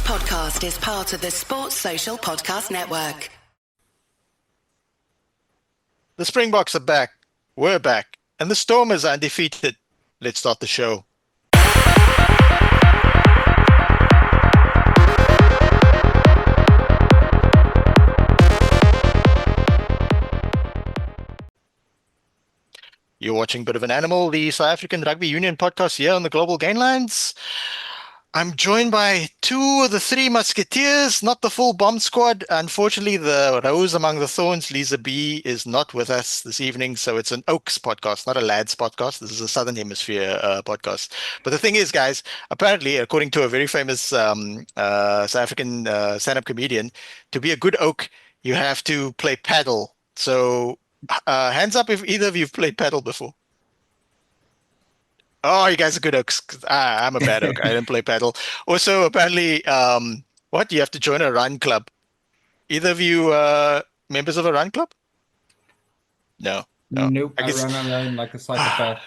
Podcast is part of the Sports Social Podcast Network. The Springboks are back. We're back. And the Stormers are undefeated. Let's start the show. You're watching Bit of an Animal, the South African Rugby Union podcast here on the Global Gainlines. I'm joined by two of the three musketeers, not the full bomb squad. Unfortunately, the rose among the thorns, Lisa B, is not with us this evening, so it's an Okes podcast, not a lads podcast. This is a Southern Hemisphere podcast. But the thing is, guys, apparently, according to a very famous South African stand-up comedian, to be a good Oak, you have to play paddle. So hands up if either of you have played paddle before. Oh, you guys are good Oaks. I'm a bad Oak. I didn't play paddle. Also, apparently, what? You have to join a run club. Either of you members of a run club? No. Nope. I run alone like a psychopath.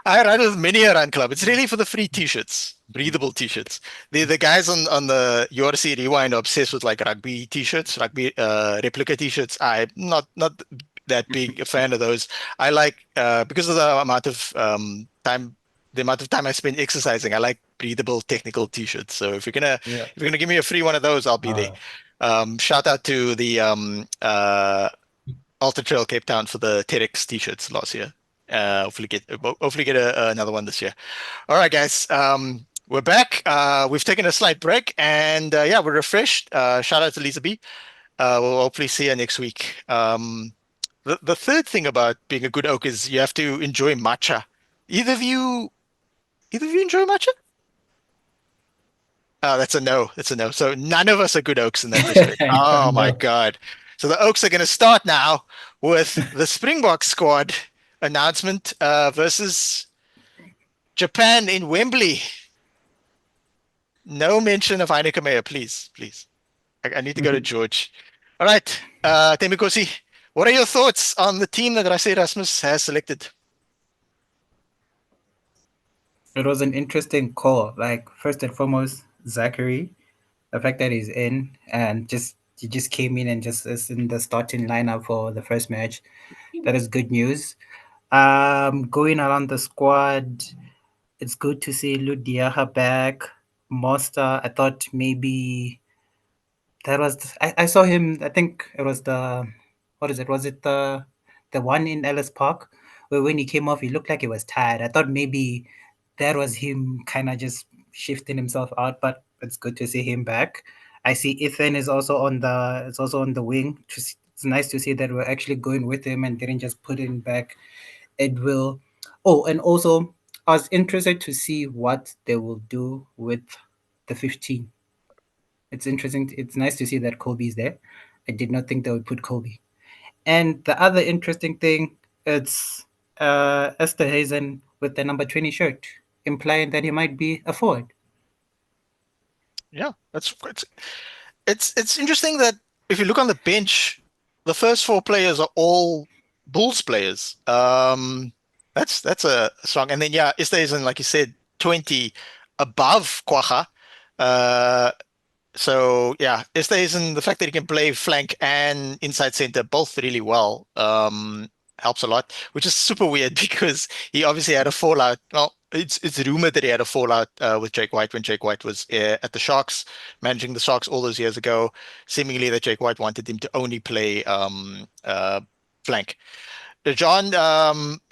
I run with many a run club. It's really for the free t-shirts, breathable t-shirts. The guys on the URC Rewind are obsessed with like rugby t-shirts, rugby replica t-shirts. I'm not that big a fan of those. I like because of the amount of time I spend exercising. I like breathable technical t-shirts. So if you're gonna give me a free one of those, I'll be there. Shout out to the Ultra Trail Cape Town for the TEDx t-shirts last year. Hopefully get another one this year. All right, guys. We're back. We've taken a slight break, and we're refreshed. Shout out to Lisa B. We'll hopefully see you next week. The third thing about being a good Oak is you have to enjoy matcha. Either of you enjoy matcha? Oh, that's a no. So none of us are good Oaks in that respect. Oh my God. So the Oaks are going to start now with the Springbok squad announcement versus Japan in Wembley. No mention of Heineken Meyer, please. I need to go to George. All right, Temikosi, what are your thoughts on the team that Rassie Erasmus has selected? It was an interesting call. Like, first and foremost, Zachary, the fact that he's in and he just came in and just is in the starting lineup for the first match. That is good news. Going around the squad, it's good to see Ludiaha back. Mosta, I thought maybe that was I saw him. I think it was was it the one in Ellis Park where when he came off, he looked like he was tired. I thought maybe that was him kind of just shifting himself out, but it's good to see him back. I see Ethan is also on the wing. It's nice to see that we're actually going with him and didn't just put him back Edwill. Oh, and also I was interested to see what they will do with the 15. It's interesting. It's nice to see that Kobe's there. I did not think they would put Kobe. And the other interesting thing, it's Esther Hazen with the number 20 shirt, implying that he might be a forward. Yeah, it's interesting that if you look on the bench, the first four players are all Bulls players. That's a strong. And then Esther Hazen, like you said, 20 above Kwaha. So yeah, Esther, the fact that he can play flank and inside center both really well helps a lot, which is super weird because he obviously had a fallout. Well, it's rumored that he had a fallout with Jake White when Jake White was at the Sharks, managing the Sharks all those years ago. Seemingly that Jake White wanted him to only play flank. John,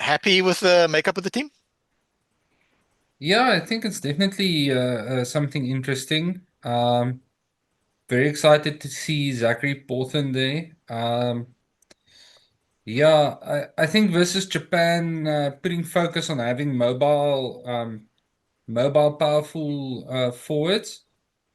happy with the makeup of the team? Yeah, I think it's definitely something interesting. Very excited to see Zachary Porthen there. I think versus Japan, putting focus on having mobile, powerful forwards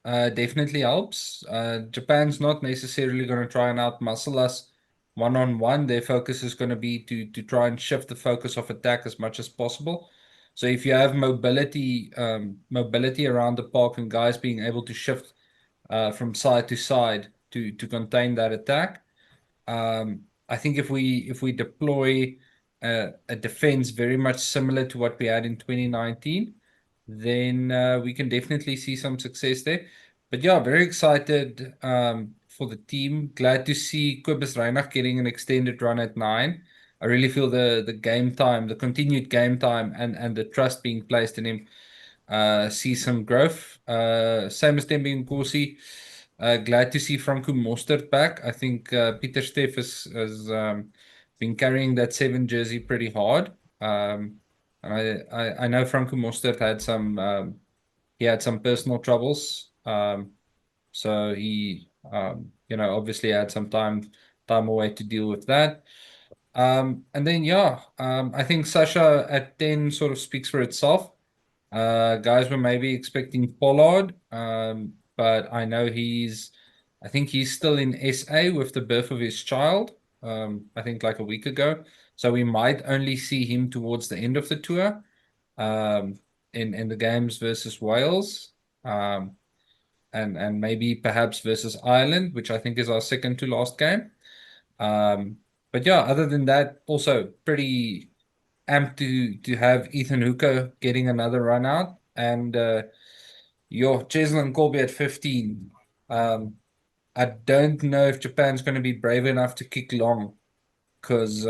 definitely helps. Japan's not necessarily going to try and outmuscle us one-on-one. Their focus is going to be to try and shift the focus of attack as much as possible. So if you have mobility around the park and guys being able to shift from side to side to contain that attack, I think if we deploy a defense very much similar to what we had in 2019, then we can definitely see some success there. But yeah, very excited for the team. Glad to see Kobus Reinach getting an extended run at 9. I really feel the game time, the continued game time, and the trust being placed in him see some growth. Same as Tembi Nkosi. Glad to see Franco Mostert back. I think Peter Steff has been carrying that 7 jersey pretty hard. I know Franco Mostert had some he had some personal troubles. So he obviously had some time away to deal with that. And then I think Sasha at 10 sort of speaks for itself. Guys were maybe expecting Pollard, but I think he's still in SA with the birth of his child, I think like a week ago. So we might only see him towards the end of the tour, in the games versus Wales, and maybe perhaps versus Ireland, which I think is our second to last game. But yeah, other than that, also pretty amped to have Ethan Hooker getting another run out, and your Cheslin Colby at 15. I don't know if Japan's going to be brave enough to kick long, because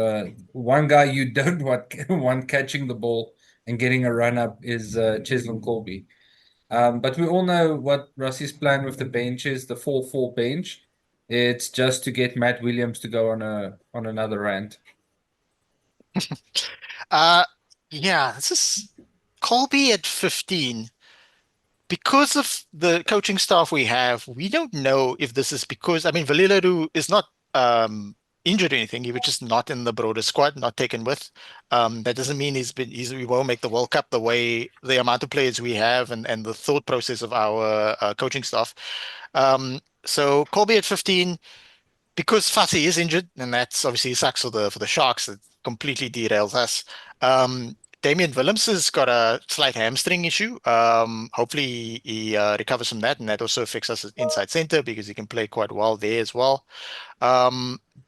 one guy you don't want catching the ball and getting a run up is Cheslin Colby. But we all know what Russie's plan with the bench is, the 4-4 bench. It's just to get Matt Williams to go on another rant. Uh, yeah, this is Colby at 15. Because of the coaching staff we have, we don't know if this is because, I mean, Valileru is not injured or anything. He was just not in the broader squad, not taken with. That doesn't mean he won't make the World Cup the amount of players we have and the thought process of our coaching staff. So Colby at 15, because Fassi is injured, and that's obviously sucks for the Sharks. It completely derails us. Damian Willems has got a slight hamstring issue. Hopefully he recovers from that, and that also affects us at inside center because he can play quite well there as well.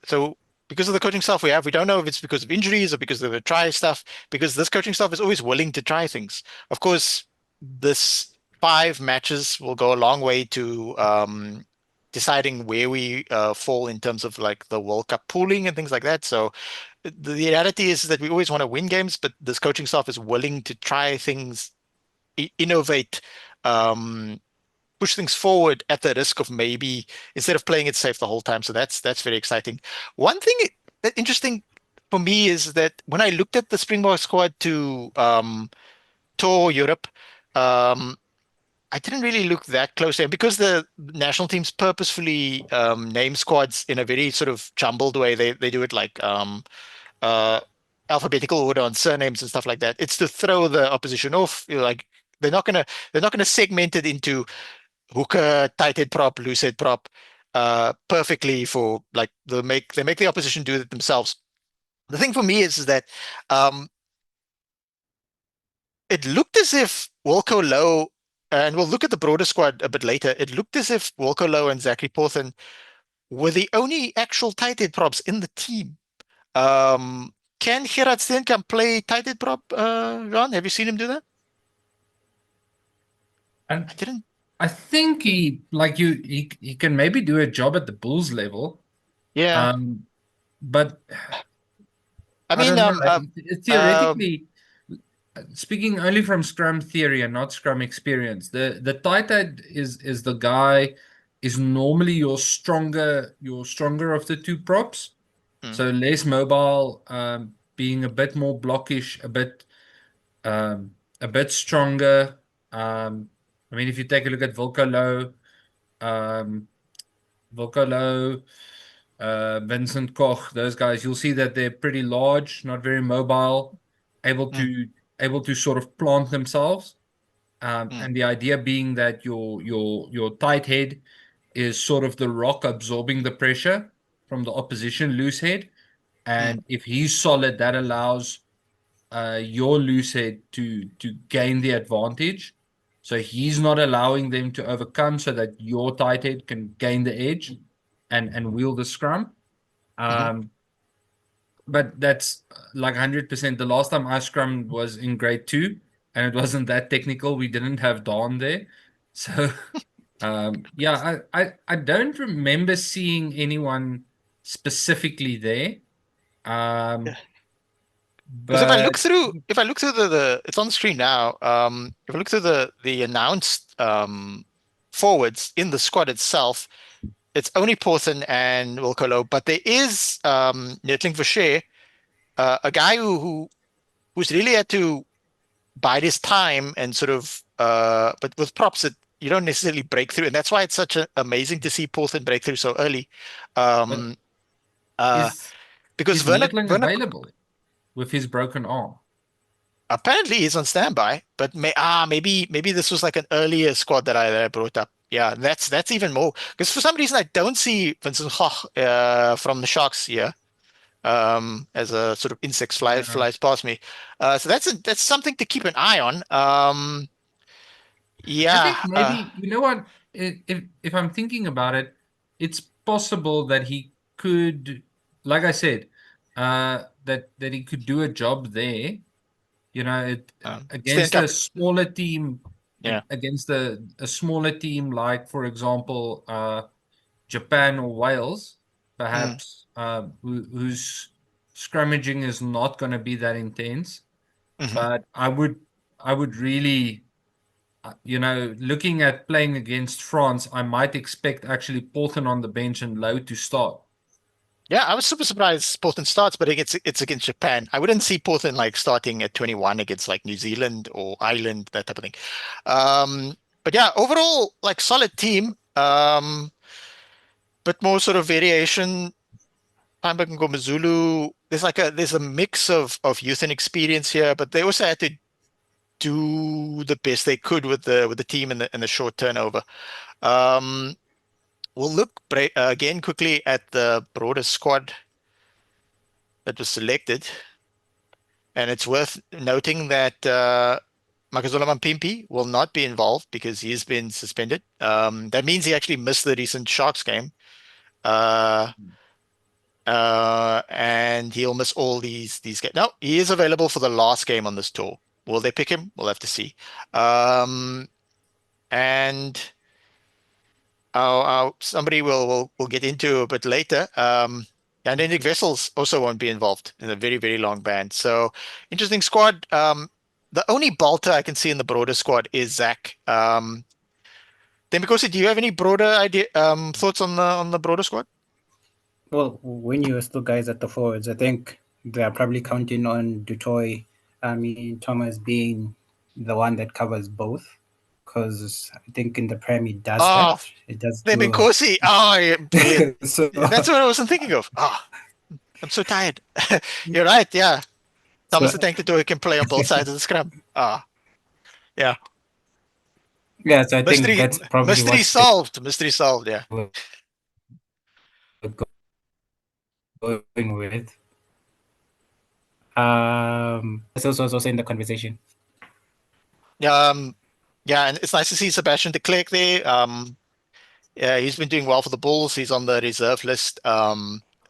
So because of the coaching staff we have, we don't know if it's because of injuries or because of the try stuff, because this coaching staff is always willing to try things. Of course, this 5 matches will go a long way to deciding where we fall in terms of like the World Cup pooling and things like that. So the reality is that we always want to win games, but this coaching staff is willing to try things, innovate, push things forward at the risk of maybe instead of playing it safe the whole time. So that's very exciting. One thing that interesting for me is that when I looked at the Springbok squad to tour Europe, I didn't really look that closely, and because the national teams purposefully name squads in a very sort of jumbled way. They do it like uh, alphabetical order on surnames and stuff like that. It's to throw the opposition off. Like they're not gonna segment it into hooker, tight head prop, loose head prop, perfectly for like they make the opposition do it themselves. The thing for me is that um, it looked as if Wilco Low, and we'll look at the broader squad a bit later. It looked as if Wilco Low and Zachary Porthen were the only actual tight head props in the team. Can Gerard Steenkamp play tight head prop, Ron? Have you seen him do that? And I didn't. I think he can maybe do a job at the Bulls level. Yeah. But I I mean, don't know. um, Theoretically, speaking only from Scrum theory and not Scrum experience, the tight end is the guy is normally your stronger of the two props. mm, So less mobile, being a bit more blockish, a bit stronger. I mean, if you take a look at um, Volcolo, Vincent Koch, those guys, you'll see that they're pretty large, not very mobile, able mm, to sort of plant themselves. mm, And the idea being that your tight head is sort of the rock absorbing the pressure from the opposition loose head. mm, And if he's solid, that allows your loose head to gain the advantage. So he's not allowing them to overcome so that your tight head can gain the edge and wield the scrum. mhm, Um, but that's like 100%. The last time I scrummed was in grade 2, and it wasn't that technical. We didn't have Dawn there. So yeah, I don't remember seeing anyone specifically there. Because if I look But through, the it's on the screen now. If I look through the announced forwards in the squad itself, it's only Porthen and Wilcolo, but there is Netling Vershare, a guy who's really had to bide his time and sort of but with props that you don't necessarily break through, and that's why it's such amazing to see Porthen break through so early. but Um, uh, is because is Netling available with his broken arm? apparently he's on standby, but maybe this was like an earlier squad that I brought up. Yeah, that's even more because for some reason I don't see Vincent Hoch from the Sharks here as a sort of insect Yeah. flies past me. So that's something to keep an eye on. I Yeah, think maybe, you know what, if I'm thinking about it, it's possible that he could, like I said, that he could do a job there. You know, Stand against a Cup. smaller team, Yeah. against a smaller team like, for example, Japan or Wales, Mm, perhaps, whose scrummaging is not going to be that intense. mhm. But I would really, looking at playing against France, I might expect actually Porthen on the bench and Low to start. Yeah, I was super surprised Portland starts, but it's against Japan. I wouldn't see Portland like starting at 21 against like New Zealand or Ireland, that type of thing. But yeah, overall, like solid team. But more sort of variation. Pamba and Ngomazulu, there's a mix of youth and experience here, but they also had to do the best they could with the team and the short turnover. Um, we'll look again quickly at the broader squad that was selected. And it's worth noting that Makazole Mampimpi will not be involved because he's been suspended. That means he actually missed the recent Sharks game. Uh, and he'll miss all these games. No, he is available for the last game on this tour. Will they pick him? We'll have to see. And somebody will get into a bit later. And then Nick Vessels also won't be involved in a very, very long ban. So interesting squad. The only bolter I can see in the broader squad is Zach. Then Mikosi, do you have any broader thoughts on the broader squad? Well, when you still guys at the forwards, I think they are probably counting on Dutoy, Thomas being the one that covers both, because I think in the Prem he does Oh, that. It does then do. Mikosi. Oh, yeah, brilliant. So That's what I wasn't thinking of. I'm so tired. You're right. Yeah. Thomas the Tank Tattoo can play on both sides of the scrum. Yeah. yeah, so I think that's probably Mystery what solved. Mystery solved. Yeah. they were going with. This was also in the conversation. Yeah, and it's nice to see Sebastian de Klerk there. Yeah, he's been doing well for the Bulls. He's on the reserve list.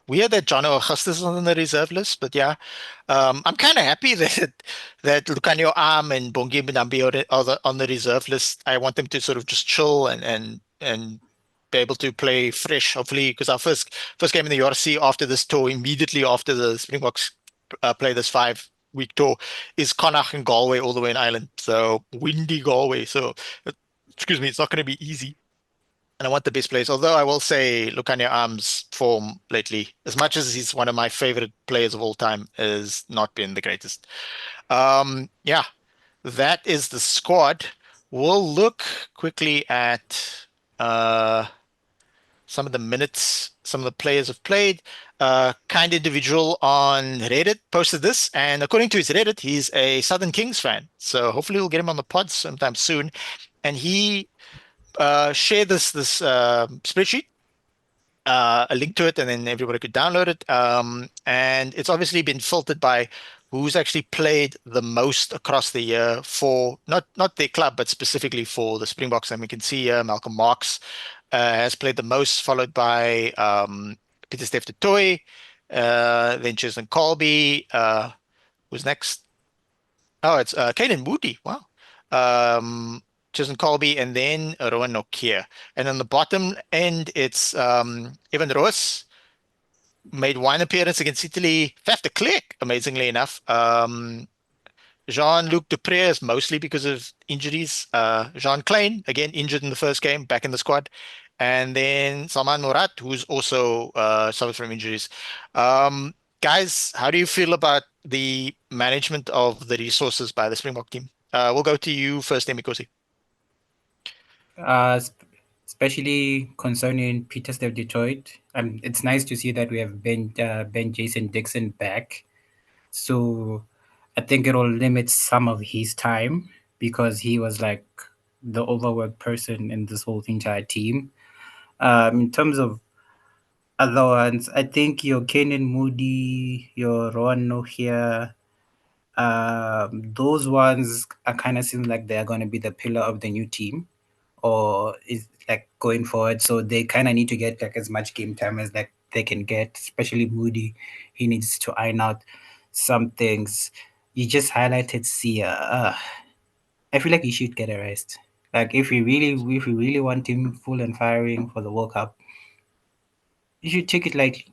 We heard that Jono Augustus is on the reserve list, but yeah, I'm kind of happy that Lucanio Am and Bongi Mbinambi are on the reserve list. I want them to sort of just chill and be able to play fresh, hopefully, because our first game in the URC after this tour, immediately after the Springboks play this 5-week tour, is Connacht and Galway all the way in Ireland. So windy Galway. So excuse me, it's not going to be easy. And I want the best players. Although I will say Lucania Arm's form lately, as much as he's one of my favorite players of all time, has not been the greatest. Yeah, that is the squad. We'll look quickly at some of the minutes some of the players have played. Kind individual on Reddit posted this, and according to his Reddit, he's a Southern Kings fan. So hopefully we'll get him on the pod sometime soon. And he shared this spreadsheet, a link to it, and then everybody could download it. And it's obviously been filtered by who's actually played the most across the year for not their club, but specifically for the Springboks. And we can see Malcolm Marks has played the most, followed by Peter Steph Toy, then Jason Colby. Who's next? Oh, it's Caden Moody. Wow. Jason Colby, and then Rowan Nokia. And on the bottom end, it's Evan Roos, made one appearance against Italy. Faf de Klerk, amazingly enough. Jean-Luc Dupré is mostly because of injuries. Jean Klein, again, injured in the first game, back in the squad. And then Salman Murat, who's also suffered from injuries. Guys, how do you feel about the management of the resources by the Springbok team? We'll go to you first, Emikosi. Especially concerning Petersdale Detroit. It's nice to see that we have Ben Jason Dixon back. So I think it'll limit some of his time because he was like the overworked person in this whole entire team. In terms of other ones, I think your Kenan Moody, your Rowan Nohia, those ones are kind of seem like they're going to be the pillar of the new team, or is like going forward. So they kind of need to get like as much game time as like they can get. Especially Moody, he needs to iron out some things. You just highlighted Sia. I feel like he should get a rest. Like if we really want him full and firing for the World Cup, you should take it lightly,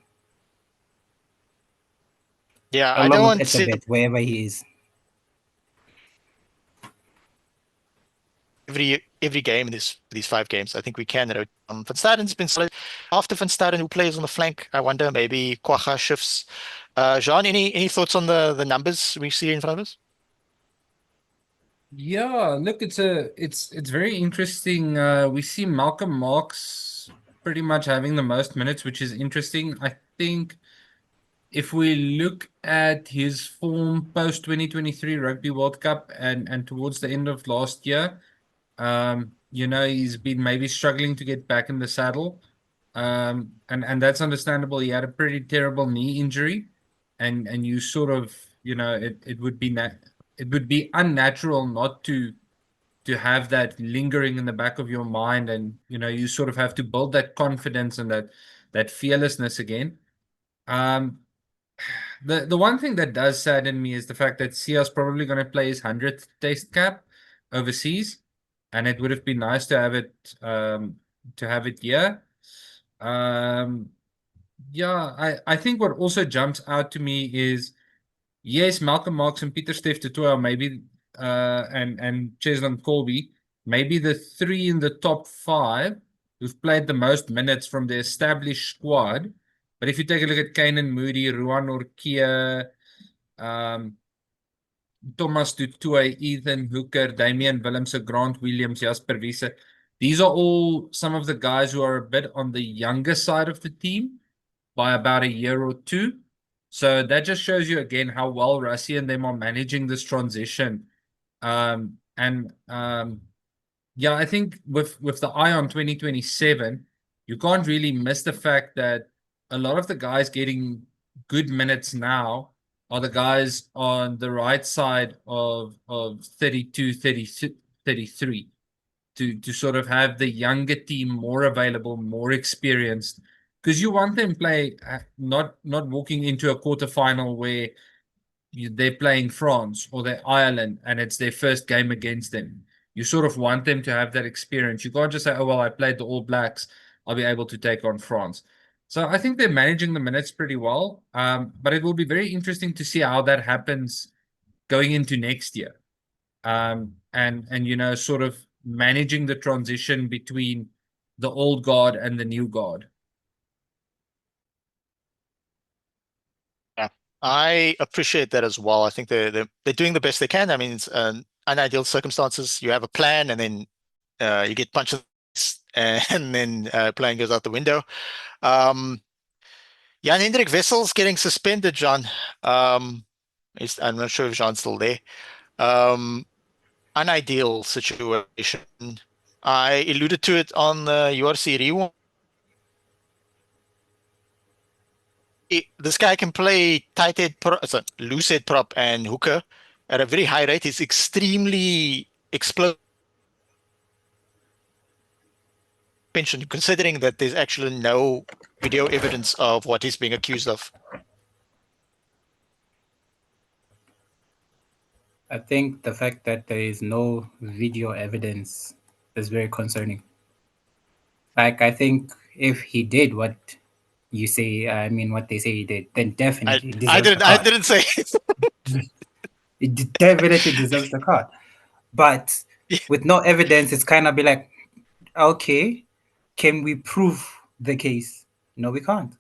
Yeah, I don't along with want to see Etzebeth, wherever he is. every game in these 5 games. I think we can. Van Staden's been solid. After Van Staden, who plays on the flank, I wonder maybe Kwacha shifts. Jean, any thoughts on the numbers we see in front of us? Yeah, look, it's very interesting. We see Malcolm Marx pretty much having the most minutes, which is interesting. I think if we look at his form post 2023 Rugby World Cup and towards the end of last year, he's been maybe struggling to get back in the saddle. And that's understandable. He had a pretty terrible knee injury, and you sort of, it would be unnatural not to have that lingering in the back of your mind, and you sort of have to build that confidence and that fearlessness again. The one thing that does sadden me is the fact that Sia's probably going to play his 100th Test cap overseas, and it would have been nice to have it here. Yeah, I think what also jumps out to me is, yes, Malcolm Marx and Pieter Steph du Toit, maybe and Cheslin Colby, maybe the three in the top 5 who've played the most minutes from the established squad. But if you take a look at Kane Moody, Ruan Orkia, Thomas du Toit, Ethan Hooker, Damian Willemse, Grant Williams, Jasper Wiese, these are all some of the guys who are a bit on the younger side of the team by about a year or two. So that just shows you again how well Rassie and them are managing this transition. Yeah, I think with the eye on 2027, you can't really miss the fact that a lot of the guys getting good minutes now are the guys on the right side of 32, 33 to sort of have the younger team more available, more experienced, because you want them play not walking into a quarterfinal where they're playing France or they're Ireland and it's their first game against them. You sort of want them to have that experience. You can't just say, oh, well, I played the All Blacks, I'll be able to take on France. So I think they're managing the minutes pretty well. But it will be very interesting to see how that happens going into next year. And sort of managing the transition between the old guard and the new guard. Yeah, I appreciate that as well. I think they're doing the best they can. I mean, it's unideal circumstances. You have a plan, and then you get punched, and then plan goes out the window. Jan Hendrik Wessels getting suspended, John. I'm not sure if John's still there. Unideal situation. I alluded to it on the URC Rewind. This guy can play tight head, loose head prop and hooker at a very high rate. He's extremely explosive. Considering that there's actually no video evidence of what he's being accused of. I think the fact that there is no video evidence is very concerning. Like, I think if he did what you say, I mean, what they say he did, then I definitely he I deserves the didn't I card. didn't say Definitely deserves the card. But with no evidence, it's kind of be like, okay, can we prove the case? No, we can't.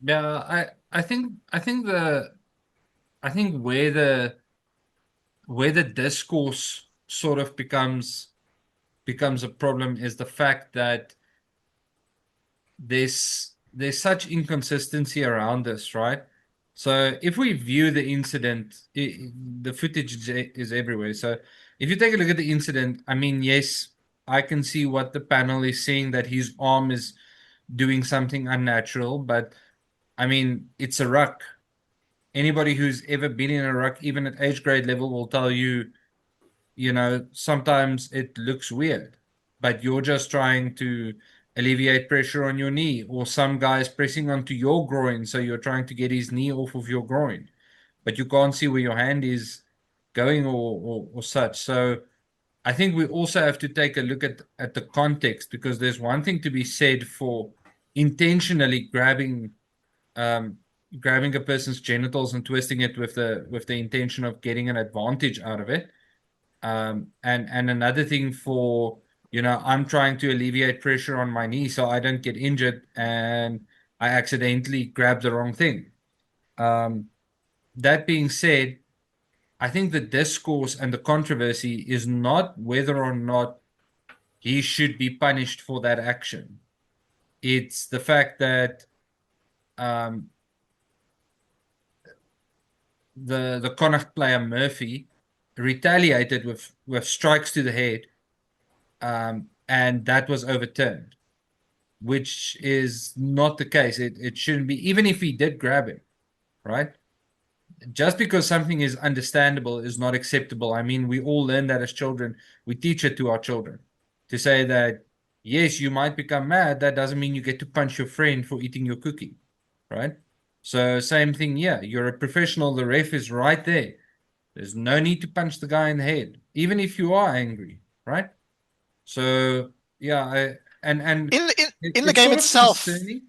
Yeah, I think where the discourse sort of becomes a problem is the fact that there's such inconsistency around this, right? So if we view the incident, the footage is everywhere. So if you take a look at the incident, I mean, yes, I can see what the panel is saying, that his arm is doing something unnatural, but I mean, it's a ruck. Anybody who's ever been in a ruck, even at age grade level, will tell you, sometimes it looks weird, but you're just trying to alleviate pressure on your knee, or some guy's pressing onto your groin, so you're trying to get his knee off of your groin, but you can't see where your hand is going, or such. So I think we also have to take a look at the context, because there's one thing to be said for intentionally um, grabbing a person's genitals and twisting it with the intention of getting an advantage out of it. And another thing for, I'm trying to alleviate pressure on my knee so I don't get injured, and I accidentally grab the wrong thing. That being said, I think the discourse and the controversy is not whether or not he should be punished for that action. It's the fact that um, the Connacht player Murphy retaliated with strikes to the head, and that was overturned, which is not the case. It shouldn't be, even if he did grab him, right? Just because something is understandable is not acceptable. I mean, we all learn that as children. We teach it to our children to say that, yes, you might become mad. That doesn't mean you get to punch your friend for eating your cookie, right? So same thing here. You're a professional. The ref is right there. There's no need to punch the guy in the head, even if you are angry, right? So yeah, and in in the it's game sort of itself. concerning.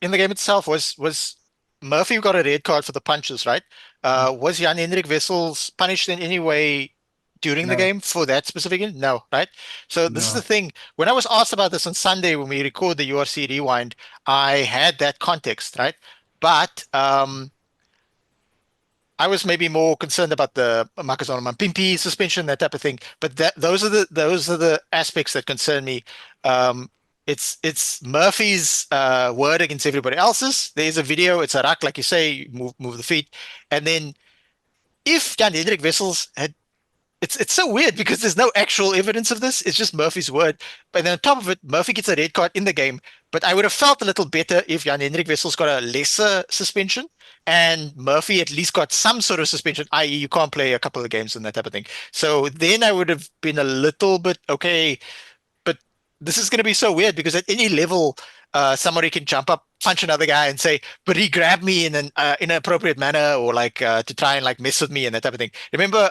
In the game itself, was Murphy got a red card for the punches, right? Was Jan Hendrik Wessels punished in any way during the No, game for that specific game? No, right? So this is the no. thing. When I was asked about this on Sunday when we record the URC Rewind, I had that context, right? But I was maybe more concerned about the Makazana Mampimpi suspension, that type of thing. But those are the aspects that concern me. Um, it's Murphy's word against everybody else's. There's a video. It's a rack, like you say, move the feet, and then if Jan Hendrik Wessels had, it's so weird because there's no actual evidence of this. It's just Murphy's word. But then on top of it, Murphy gets a red card in the game. But I would have felt a little better if Jan Hendrik Wessels got a lesser suspension and Murphy at least got some sort of suspension, i.e., you can't play a couple of games and that type of thing. So then I would have been a little bit okay. But this is going to be so weird because at any level, somebody can jump up, punch another guy, and say, "But he grabbed me in an inappropriate manner," or like to try and like mess with me and that type of thing. Remember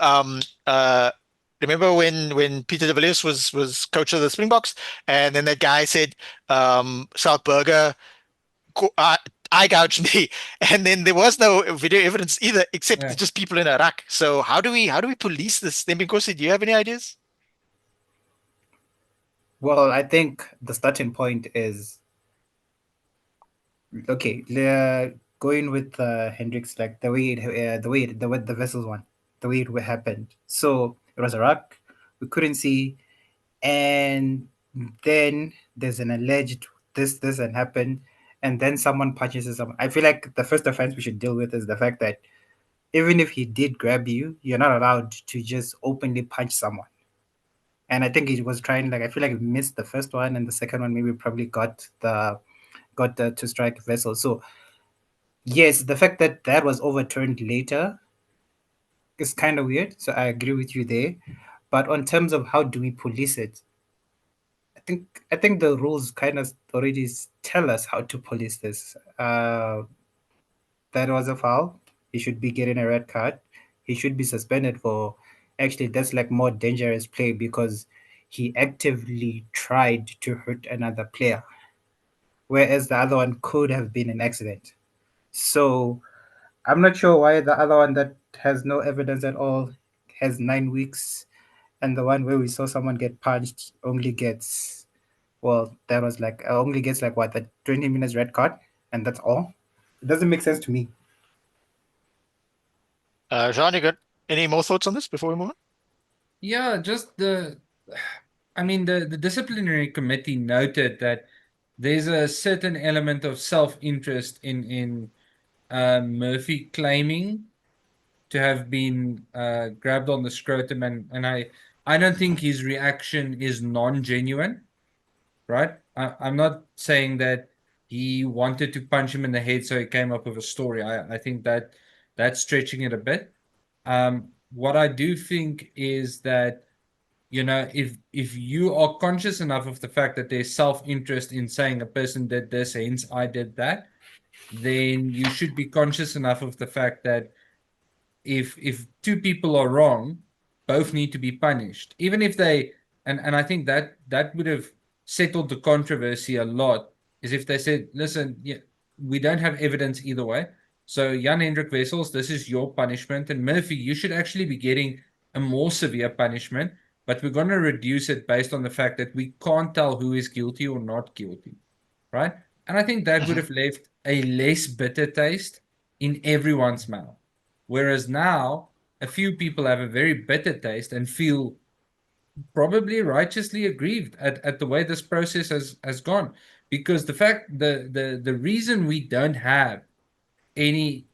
when Peter de Villiers was coach of the Springboks, and then that guy said, South Burger eye gouged me, and then there was no video evidence either, except Yeah. just people in Iraq. So how do we police this? Then, because do you have any ideas? Well, I think the starting point is okay. Going with Hendrix, like the vessels one, the way it happened. So it was a rock. We couldn't see, and then there's an alleged this and happened, and then someone punches someone. I feel like the first offense we should deal with is the fact that even if he did grab you, you're not allowed to just openly punch someone. And I think he was trying, like, I feel like he missed the first one, and the second one maybe probably got the to strike vessel. So yes, the fact that that was overturned later is kind of weird. So I agree with you there. But on terms of how do we police it, I think the rules kind of already tell us how to police this. That was a foul. He should be getting a red card. he should be suspended for. Actually, that's like more dangerous play because he actively tried to hurt another player, whereas the other one could have been an accident. So I'm not sure why the other one that has no evidence at all has 9 weeks, and the one where we saw someone get punched only gets, well, that was like only gets like what, the 20 minutes red card, and that's all. It doesn't make sense to me. Jean, you got any more thoughts on this before we move on? Yeah, just I mean, the disciplinary committee noted that there's a certain element of self-interest in Murphy claiming to have been grabbed on the scrotum, and I don't think his reaction is non-genuine, right? I'm not saying that he wanted to punch him in the head, so he came up with a story. I think that that's stretching it a bit. What I do think is that, you know, if you are conscious enough of the fact that there's self-interest in saying a person did this, hence I did that, then you should be conscious enough of the fact that if two people are wrong, both need to be punished. Even if they, and I think that would have settled the controversy a lot, is if they said, listen, yeah, we don't have evidence either way. So Jan Hendrik Wessels, this is your punishment. And Murphy, you should actually be getting a more severe punishment, but we're going to reduce it based on the fact that we can't tell who is guilty or not guilty, right? And I think that would have left a less bitter taste in everyone's mouth. Whereas now, a few people have a very bitter taste and feel probably righteously aggrieved at the way this process has gone. Because the reason we don't have any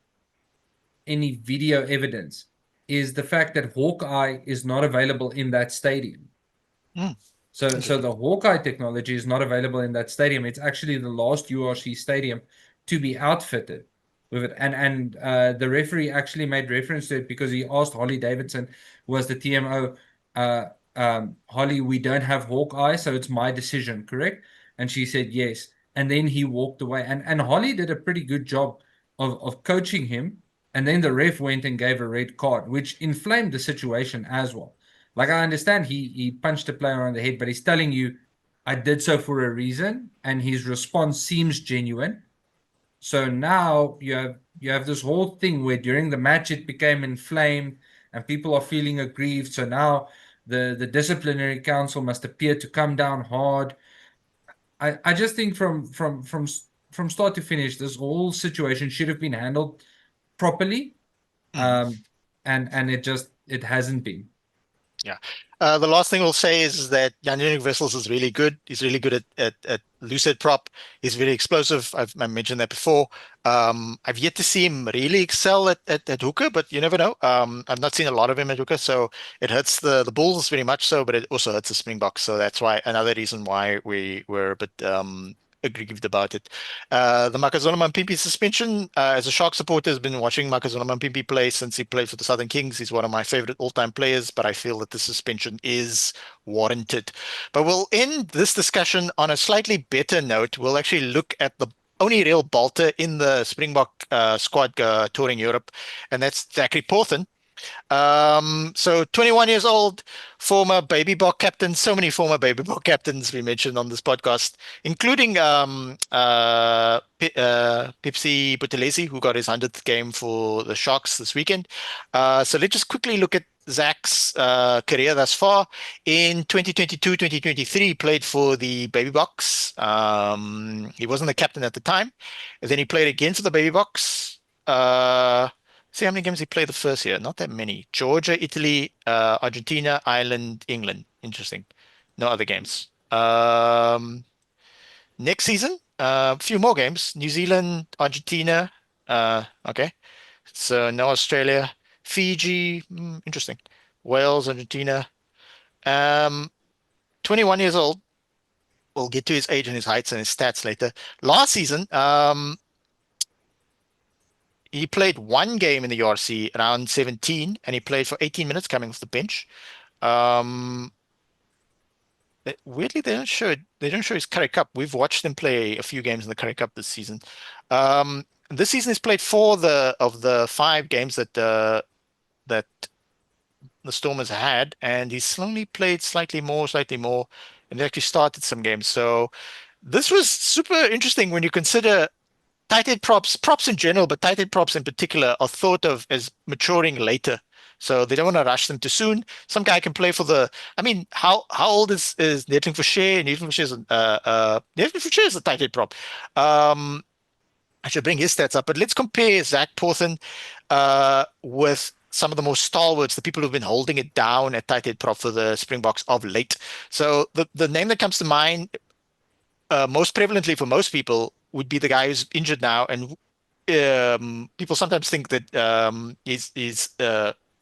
video evidence is the fact that Hawkeye is not available in that stadium. So the Hawkeye technology is not available in that stadium. It's actually the last URC stadium to be outfitted with it. And the referee actually made reference to it because he asked Holly Davidson, who was the TMO, Holly, we don't have Hawkeye, so it's my decision, correct? And she said yes. And then he walked away. And Holly did a pretty good job of coaching him. And then the ref went and gave a red card, which inflamed the situation as well. Like, I understand he punched a player on the head, but he's telling you, I did so for a reason, and his response seems genuine. So now you have this whole thing where during the match it became inflamed and people are feeling aggrieved. So now the disciplinary council must appear to come down hard. I just think from start to finish, this whole situation should have been handled properly. And it hasn't been. Yeah. The last thing we'll say is that Jan-Erik Wessels is really good. He's really good at lucid prop. He's very explosive. I mentioned that before. I've yet to see him really excel at hooker, but you never know. I've not seen a lot of him at hooker, so it hurts the Bulls very much so, but it also hurts the Springboks. So that's why another reason why we were a bit aggrieved about it. The Makazole Mampimpi suspension, as a Shark supporter, has been watching Makazole Mampimpi play since he played for the Southern Kings. He's one of my favorite all-time players, but I feel that the suspension is warranted. But we'll end this discussion on a slightly better note. We'll actually look at the only real bolter in the Springbok squad touring Europe, and that's Zachary Porthen. So 21 years old, former Baby Bok captain. So many former Baby Bok captains we mentioned on this podcast, including Pipsi Buthelezi, who got his 100th game for the Sharks this weekend. So let's just quickly look at Zach's career thus far. In 2022-2023, he played for the Baby Boks. He wasn't the captain at the time. And then he played again for the Baby Boks. See how many games he played the first year? Not that many. Georgia, Italy, Argentina, Ireland, England. Interesting. No other games. Next season, a few more games. New Zealand, Argentina. Okay. So no Australia. Fiji. Interesting. Wales, Argentina. 21 years old. We'll get to his age and his heights and his stats later. Last season, he played one game in the URC around 17, and he played for 18 minutes coming off the bench. Weirdly, they don't show his Currie Cup. We've watched him play a few games in the Currie Cup this season. This season he's played 4 of the 5 games that that the Stormers had, and he's slowly played slightly more, and they actually started some games. So this was super interesting when you consider tight head props in general, but tight head props in particular are thought of as maturing later. So they don't want to rush them too soon. Some guy can play for I mean, how old is Nettling for Share? Nettling for Share is a tight head prop. I should bring his stats up, but let's compare Zach Porthen with some of the more stalwarts, the people who've been holding it down at tight head prop for the Springboks of late. So the name that comes to mind most prevalently for most people would be the guy who's injured now, and people sometimes think that he's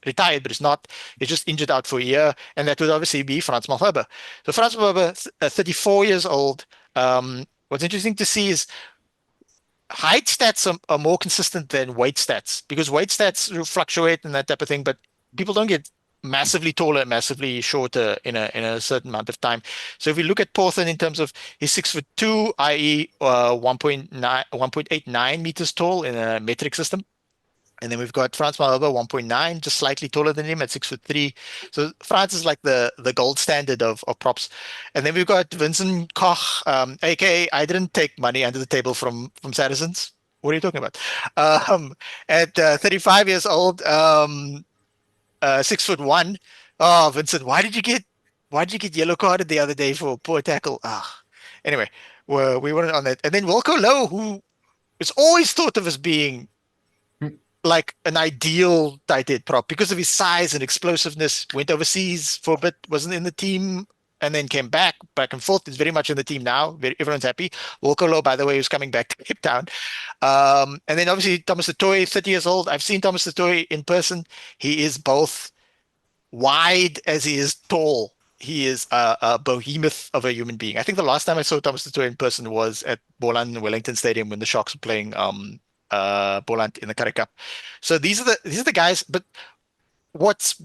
retired, but he's not. He's just injured out for a year, and that would obviously be Frans Malherbe. So Frans Malherbe, 34 years old. What's interesting to see is height stats are more consistent than weight stats, because weight stats fluctuate and that type of thing, but people don't get massively taller, massively shorter in a certain amount of time. So if we look at Porthen in terms of he's 6'2", i.e. 1.89 meters tall in a metric system. And then we've got Frans Malherbe, 1.9, just slightly taller than him at 6'3". So Frans is like the gold standard of props. And then we've got Vincent Koch, aka I didn't take money under the table from Saracens. What are you talking about? At 35 years old, 6'1". Oh, Vincent, why did you get yellow carded the other day for poor tackle? Anyway, we weren't on that. And then Wilco Lowe, who is always thought of as being like an ideal tight head prop because of his size and explosiveness. Went overseas for a bit, wasn't in the team, and then came back and forth. Is very much in the team now. Everyone's happy. Wilco Lowe, by the way, who's coming back to Cape Town. And then obviously Thomas Latoy, 30 years old. I've seen Thomas Latoy in person. He is both wide as he is tall. He is a behemoth of a human being. I think the last time I saw Thomas Latoy in person was at Boland Wellington Stadium when the Sharks were playing Boland in the Currie Cup. So these are the guys. But what's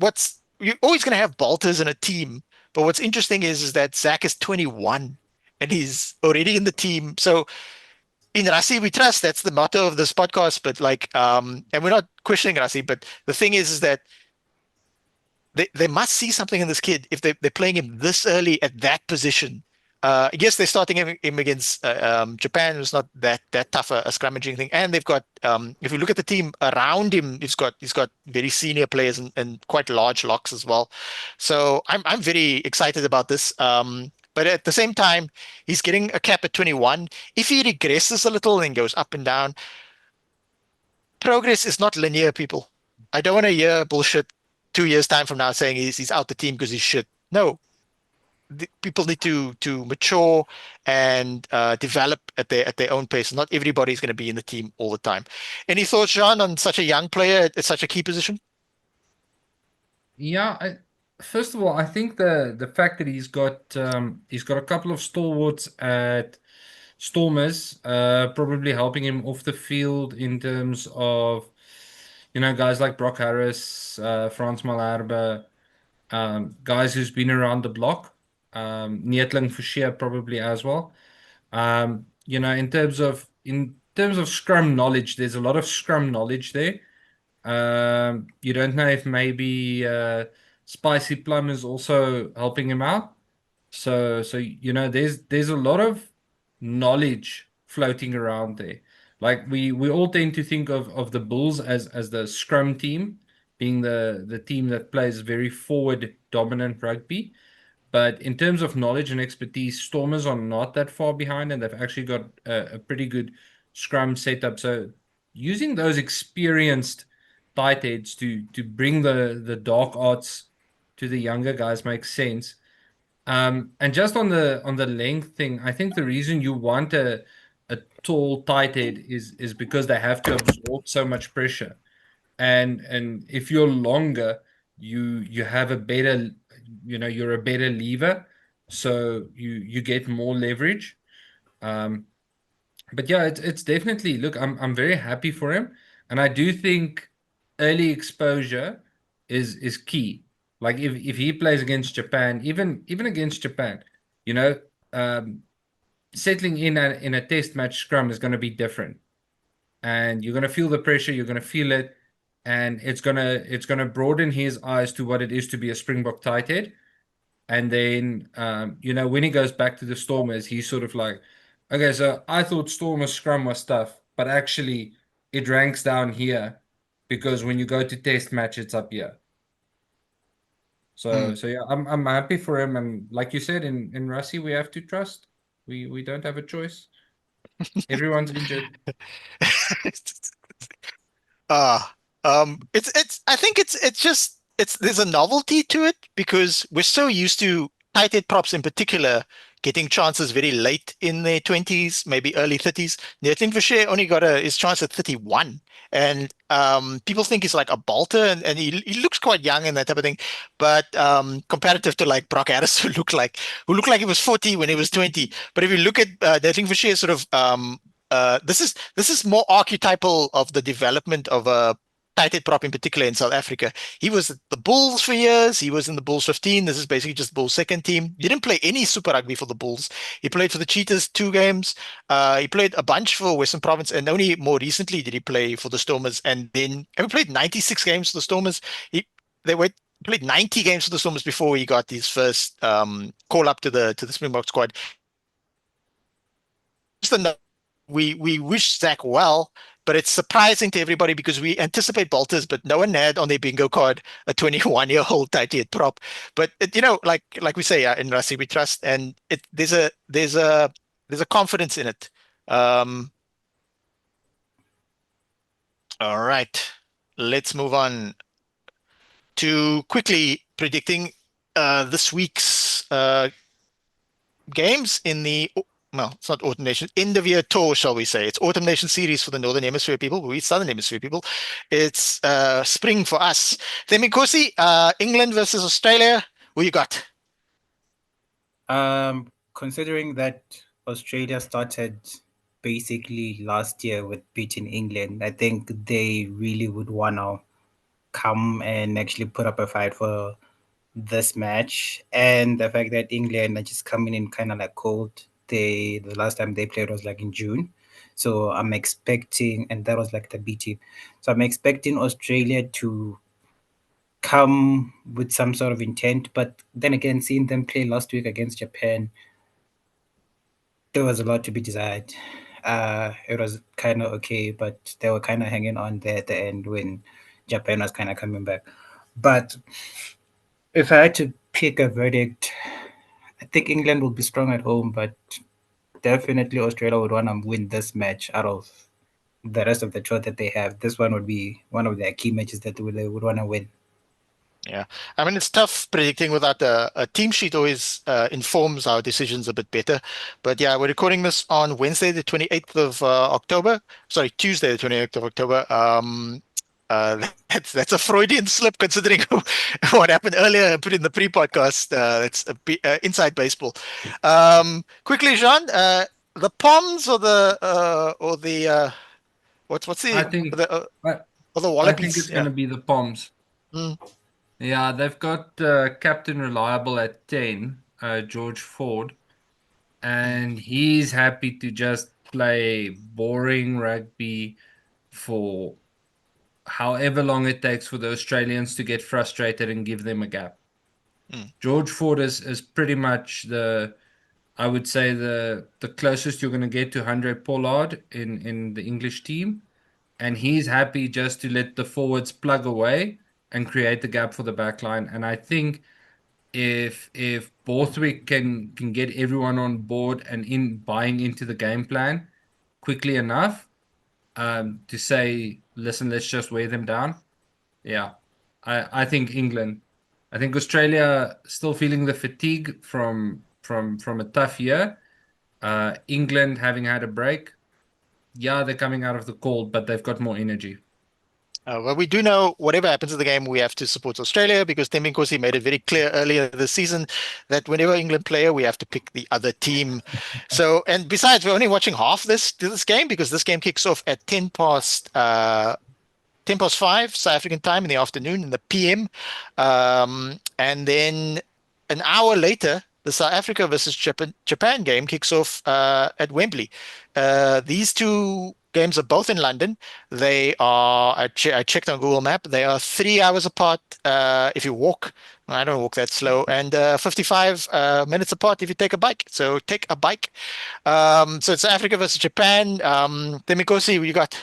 you're always going to have bolters in a team. But what's interesting is that Zach is 21 and he's already in the team. So in Rassie we trust. That's the motto of this podcast. But and we're not questioning Rassie. But the thing is that they must see something in this kid if they're playing him this early at that position. Yes, they're starting him against Japan. It's not that tough a scrummaging thing. And they've got, if you look at the team around him, he's got very senior players and quite large locks as well. So I'm very excited about this. But at the same time, he's getting a cap at 21. If he regresses a little and goes up and down, progress is not linear, people. I don't want to hear bullshit 2 years time from now saying he's out the team because he's shit. No. People need to mature and develop at their own pace. Not everybody's going to be in the team all the time. Any thoughts, Jean, on such a young player at such a key position? Yeah, first of all, I think the fact that he's got a couple of stalwarts at Stormers, probably helping him off the field in terms of guys like Brock Harris, Frans Malherbe, guys who's been around the block. Nettling for Shea probably as well. In terms of scrum knowledge, there's a lot of scrum knowledge there. You don't know if maybe Spicy Plum is also helping him out. So there's a lot of knowledge floating around there. Like we all tend to think of the Bulls as the scrum team, being the team that plays very forward dominant rugby. But in terms of knowledge and expertise, Stormers are not that far behind, and they've actually got a pretty good scrum setup. So using those experienced tight heads to bring the dark arts to the younger guys makes sense. And just on the length thing, I think the reason you want a tall tight head is because they have to absorb so much pressure. And if you're longer, you have a better, you're a better lever, so you get more leverage. But yeah, it's definitely, look, I'm very happy for him, and I do think early exposure is key. Like if he plays against Japan, even against Japan, settling in a test match scrum is going to be different, and you're going to feel the pressure, you're going to feel it. and it's gonna broaden his eyes to what it is to be a Springbok tight head. And then when he goes back to the Stormers, he's sort of like, okay, so I thought Stormers scrum was tough, but actually it ranks down here because when you go to test match, it's up here. So yeah, I'm happy for him, and like you said, in Rassie, we have to trust. We don't have a choice. Everyone's injured. Uh it's I think it's just there's a novelty to it because we're so used to tight head props in particular getting chances very late in their 20s, maybe early 30s. Nathan Vershey only got his chance at 31. And people think he's like a bolter, and he looks quite young and that type of thing. But comparative to like Brock Harris, who looked like he was 40 when he was 20. But if you look at Nathan Vershey, sort of this is more archetypal of the development of a tight head prop in particular in South Africa. He was at the Bulls for years. He was in the Bulls 15. This is basically just Bulls second team. He didn't play any Super Rugby for the Bulls. He played for the Cheetahs 2 games. He played a bunch for Western Province, and only more recently did he play for the Stormers. And he played 96 games for the Stormers. Played 90 games for the Stormers before he got his first call up to the Springbok squad. We wish Zach well, but it's surprising to everybody because we anticipate bolters, but no one had on their bingo card a 21-year-old tight head prop. But like we say in Rassie, we trust, and there's a confidence in it. All right, let's move on to quickly predicting this week's games in the. Well, it's not Autumn Nation. End of year tour, shall we say. It's Autumn Nation series for the Northern Hemisphere people. We Southern Hemisphere people. It's spring for us. Themikosi, England versus Australia. Who you got? Considering that Australia started basically last year with beating England, I think they really would want to come and actually put up a fight for this match. And the fact that England are just coming in kind of like cold. The last time they played was like in June. So I'm expecting, and that was like the B team. So I'm expecting Australia to come with some sort of intent. But then again, seeing them play last week against Japan, there was a lot to be desired. It was kind of okay, but they were kind of hanging on there at the end when Japan was kind of coming back. But if I had to pick a verdict, I think England will be strong at home, but definitely Australia would want to win this match out of the rest of the tour that they have. This one would be one of their key matches that they would want to win. Yeah, I mean, it's tough predicting without a team sheet. Always informs our decisions a bit better. But yeah, we're recording this on Wednesday, the 28th of October. Sorry, Tuesday, the 28th of October. That's a Freudian slip considering what happened earlier. I put in the pre-podcast. That's inside baseball. Quickly, Jean, the Poms or the what's the I think or the I Wallabies? think it's going to be the Poms. Mm. Yeah, they've got Captain Reliable at 10, George Ford, and he's happy to just play boring rugby for however long it takes for the Australians to get frustrated and give them a gap. George Ford is pretty much I would say the closest you're going to get to Andre Pollard in the English team, and he's happy just to let the forwards plug away and create the gap for the back line. And I think if Borthwick can get everyone on board and in buying into the game plan quickly enough, to say, listen, let's just wear them down. Yeah, I think England. I think Australia still feeling the fatigue from a tough year. England having had a break. Yeah, they're coming out of the cold, but they've got more energy. Well, we do know whatever happens in the game, we have to support Australia because Tim Nkosi made it very clear earlier this season that whenever England play, we have to pick the other team. So, and besides, we're only watching half this game because this game kicks off at 10 past 5 South African time in the afternoon in the PM. And then an hour later, the South Africa versus Japan game kicks off at Wembley. These two games are both in London. They are, I checked on Google Map, they are 3 hours apart if you walk. I don't walk that slow. And 55 minutes apart if you take a bike. So take a bike. So it's Africa versus Japan. Demikosi, what you got?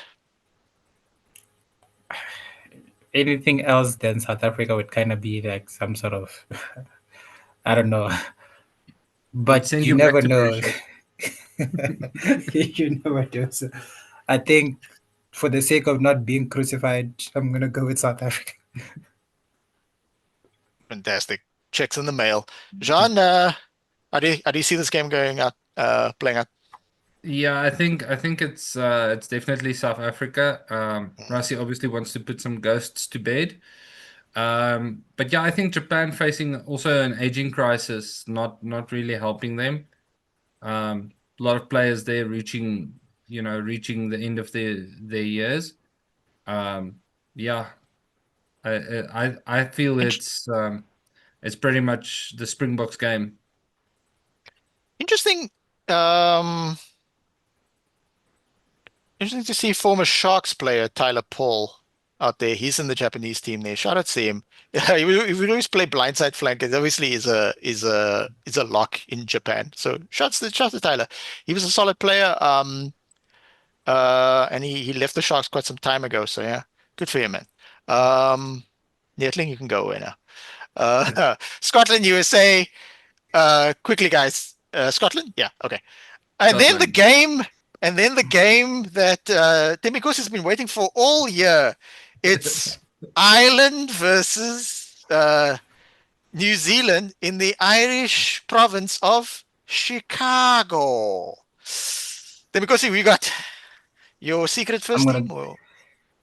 Anything else than South Africa would kind of be like some sort of, I don't know. But send you you back never to know. Mauritius. You never know. So I think for the sake of not being crucified, I'm gonna go with South Africa. Fantastic. Checks in the mail. Jean, how do you see this game going out, playing out? Yeah, I think it's definitely South Africa. Rassi obviously wants to put some ghosts to bed. But yeah, I think Japan facing also an aging crisis, not really helping them. A lot of players there reaching the end of their years. Yeah, I feel it's pretty much the Springboks game. Interesting. Um, Interesting to see former Sharks player Tyler Paul out there. He's in the Japanese team there. Shout out to him. He would always play blindside flank. It obviously is a lock in Japan. So shouts to Tyler. He was a solid player. And he left the Sharks quite some time ago. So yeah, good for him, man. Nettling, you can go away now. Scotland, USA. Quickly, guys. Scotland? Yeah, okay. And then the Scotland. game, that Demikos has been waiting for all year. It's Ireland versus New Zealand in the Irish province of Chicago. Demikos, we got your secret first team or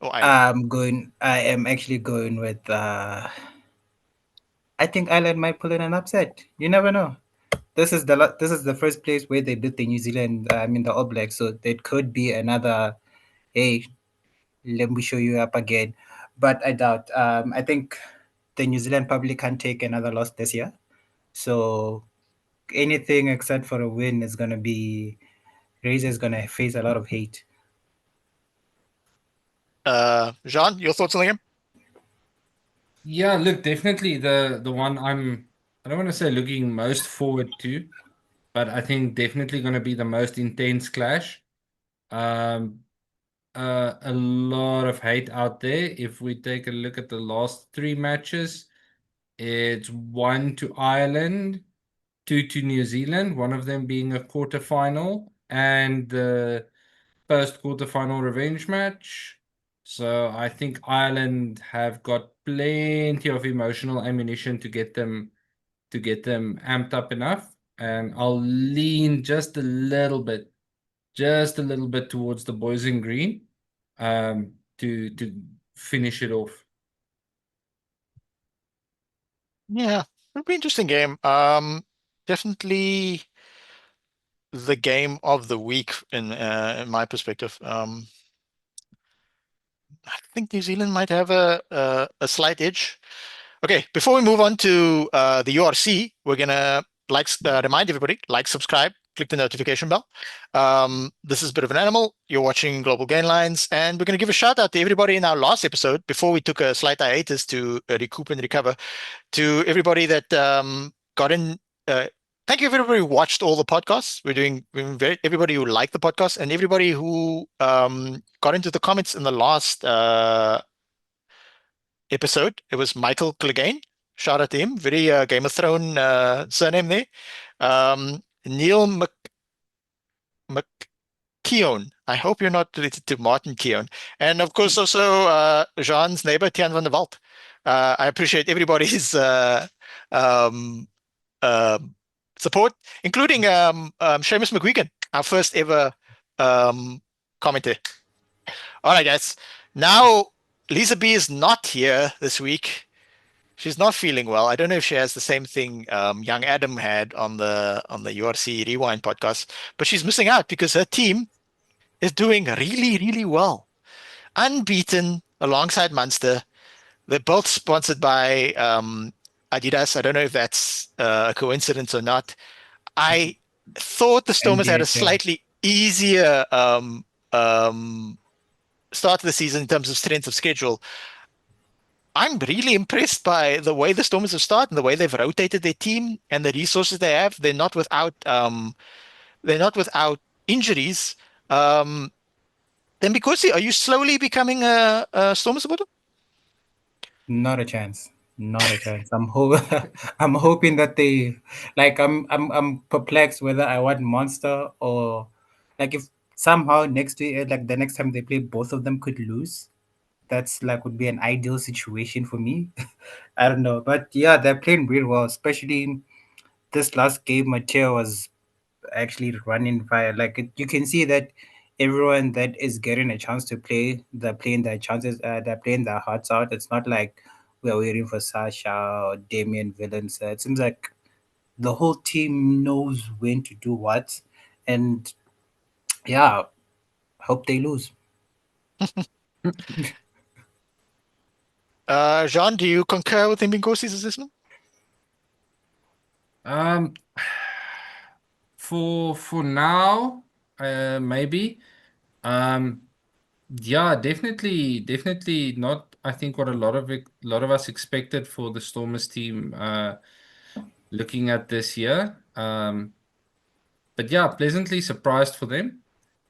Ireland? I am actually going with I think Ireland might pull in an upset. You never know. This is the first place where they beat the New Zealand, the All Blacks. So there could be another, hey, let me show you up again. But I doubt. I think the New Zealand public can't take another loss this year. So anything except for a win is gonna be Razor's gonna face a lot of hate. Jean, your thoughts on the game? Yeah, look, definitely the one I don't want to say looking most forward to, but I think definitely going to be the most intense clash. Um, a lot of hate out there. If we take a look at the last three matches, it's 1 to Ireland, 2 to New Zealand, one of them being a quarterfinal, and the first quarterfinal revenge match. So I think Ireland have got plenty of emotional ammunition to get them amped up enough. And I'll lean just a little bit towards the boys in green, to finish it off. Yeah, it'll be an interesting game. Definitely the game of the week in my perspective. I think New Zealand might have a slight edge. Okay, before we move on to the URC, we're gonna remind everybody, subscribe, click the notification bell. This is a bit of an animal. You're watching Global Gain Lines, and we're gonna give a shout out to everybody in our last episode before we took a slight hiatus to recoup and recover. To everybody that got in. Thank you, everybody who watched all the podcasts. Everybody who liked the podcast and everybody who got into the comments in the last episode. It was Michael Clegane. Shout out to him. Very Game of Thrones surname there. Neil McKeown. I hope you're not related to Martin Keown. And of course, also Jean's neighbor, Tian van der Walt. I appreciate everybody's support, including Seamus McGuigan, our first ever commenter. All right, guys. Now, Lisa B is not here this week. She's not feeling well. I don't know if she has the same thing young Adam had on the URC Rewind podcast, but she's missing out because her team is doing really, really well. Unbeaten alongside Munster. They're both sponsored by Adidas. I don't know if that's a coincidence or not. I thought the Stormers had a Indeed, yeah. slightly easier start of the season in terms of strength of schedule. I'm really impressed by the way the Stormers have started and the way they've rotated their team and the resources they have. They're not without injuries. Then because are you slowly becoming a Stormers supporter? Not a chance. Not a chance. I'm hoping that they like I'm perplexed whether I want Monster or like if somehow next year, like the next time they play, both of them could lose. That's like would be an ideal situation for me. I don't know. But yeah, they're playing real well, especially this last game. Mateo was actually running fire. Like you can see that everyone that is getting a chance to play, they're playing their chances, they're playing their hearts out. It's not like we're waiting for Sasha or Damien Villains. It seems like the whole team knows when to do what, and yeah, hope they lose. Jean, do you concur with Mbingosi's assessment? Um, for now, maybe. Yeah, definitely not. I think what a lot of us expected for the Stormers team, looking at this year. But yeah, pleasantly surprised for them.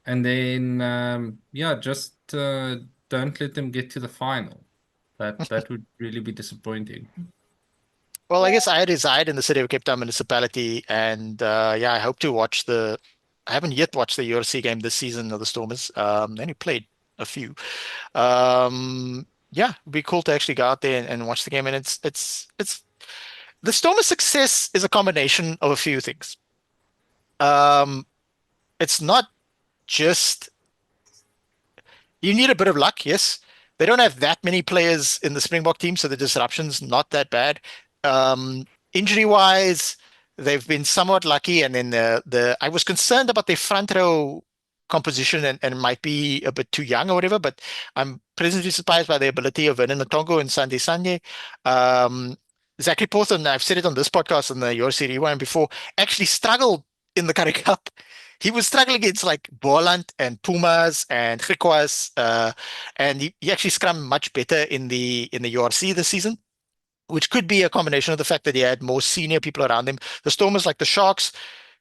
And then, yeah, just don't let them get to the final. That would really be disappointing. Well, I guess I reside in the city of Cape Town municipality, and yeah, I hope to watch the. I haven't yet watched the URC game this season of the Stormers. They only played a few. Yeah, it'd be cool to actually go out there and watch the game. And it's the Stormers' success is a combination of a few things. It's not just you need a bit of luck, yes. They don't have that many players in the Springbok team, so the disruption's not that bad. Injury wise, they've been somewhat lucky, and then the I was concerned about their front row composition and might be a bit too young or whatever, but I'm pleasantly surprised by the ability of Vernon Natongo and Sande Sanye. Zachary Porthen, I've said it on this podcast on the Your City Rewind before, actually struggled in the Currie Cup. He was struggling against like Boland and Pumas and Griquas, and he actually scrummed much better in the URC this season, which could be a combination of the fact that he had more senior people around him. The Stormers, like the Sharks,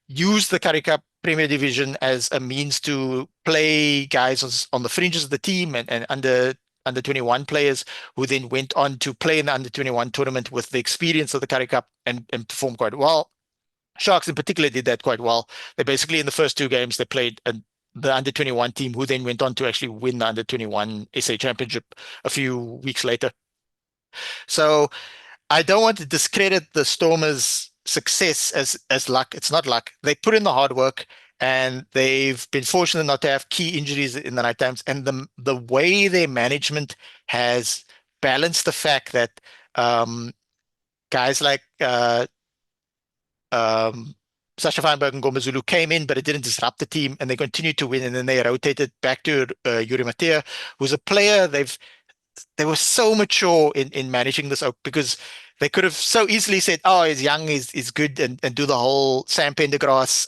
used the Currie Cup Premier Division as a means to play guys on the fringes of the team and under 21 players who then went on to play in the under 21 tournament with the experience of the Currie Cup and perform quite well. Sharks in particular did that quite well. They basically in the first two games they played the under 21 team who then went on to actually win the under 21 SA Championship a few weeks later. So I don't want to discredit the Stormers' success as luck. It's not luck. They put in the hard work and they've been fortunate not to have key injuries in the night times. And the way their management has balanced the fact that guys like Sasha Feinberg and Gomezulu came in, but it didn't disrupt the team, and they continued to win. And then they rotated back to Yuri Matea, who's a player they were so mature in managing this because they could have so easily said, "Oh, he's young, he's good," and do the whole Sam Pendergrass,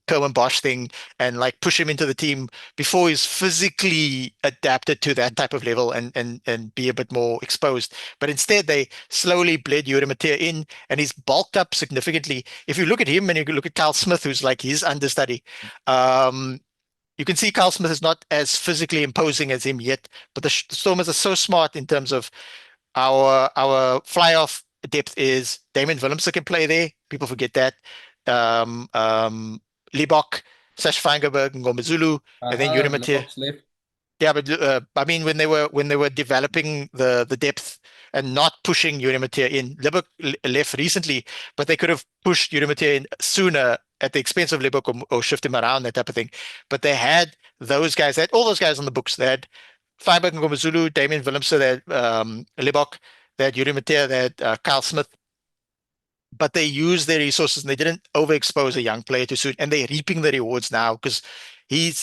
Kerwin Bosch thing, and like push him into the team before he's physically adapted to that type of level and be a bit more exposed. But instead, they slowly bled Yuri Matea in, and he's bulked up significantly. If you look at him and you look at Carl Smith, who's like his understudy, you can see Carl Smith is not as physically imposing as him yet, but the Stormers are so smart in terms of our fly-off depth is Damon Willemse can play there. People forget that. Libok, Sash Feinberg, and Gomezulu, and then Yuri Matea. Yeah, but I mean when they were developing the depth and not pushing Yuri Matea in. Libok left recently, but they could have pushed Yuri Matea in sooner at the expense of Libok or shift him around, that type of thing. But they had those guys, they had all those guys on the books. They had Feinberg and Gomezulu, Damien Willemse, they had Libok, they had Yuri Matea, they had Carl Smith. But they used their resources and they didn't overexpose a young player too soon. And they're reaping the rewards now because he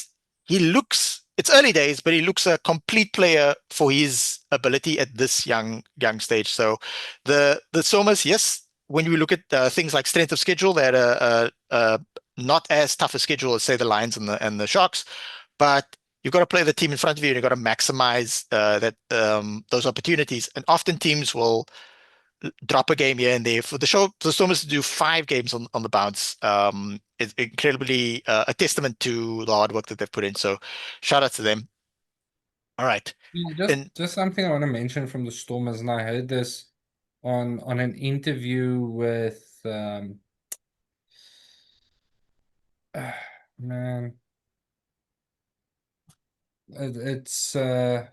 looks, it's early days, but he looks a complete player for his ability at this young stage. So the Stormers, yes, when you look at things like strength of schedule, they had a not as tough a schedule as say the Lions and the Sharks, but you've got to play the team in front of you, and you've got to maximize those opportunities. And often teams will drop a game here and there. For the Stormers to do 5 games on the bounce, is incredibly a testament to the hard work that they've put in. So shout out to them. All right. Just something I want to mention from the Stormers, and I heard this on an interview with man, it's I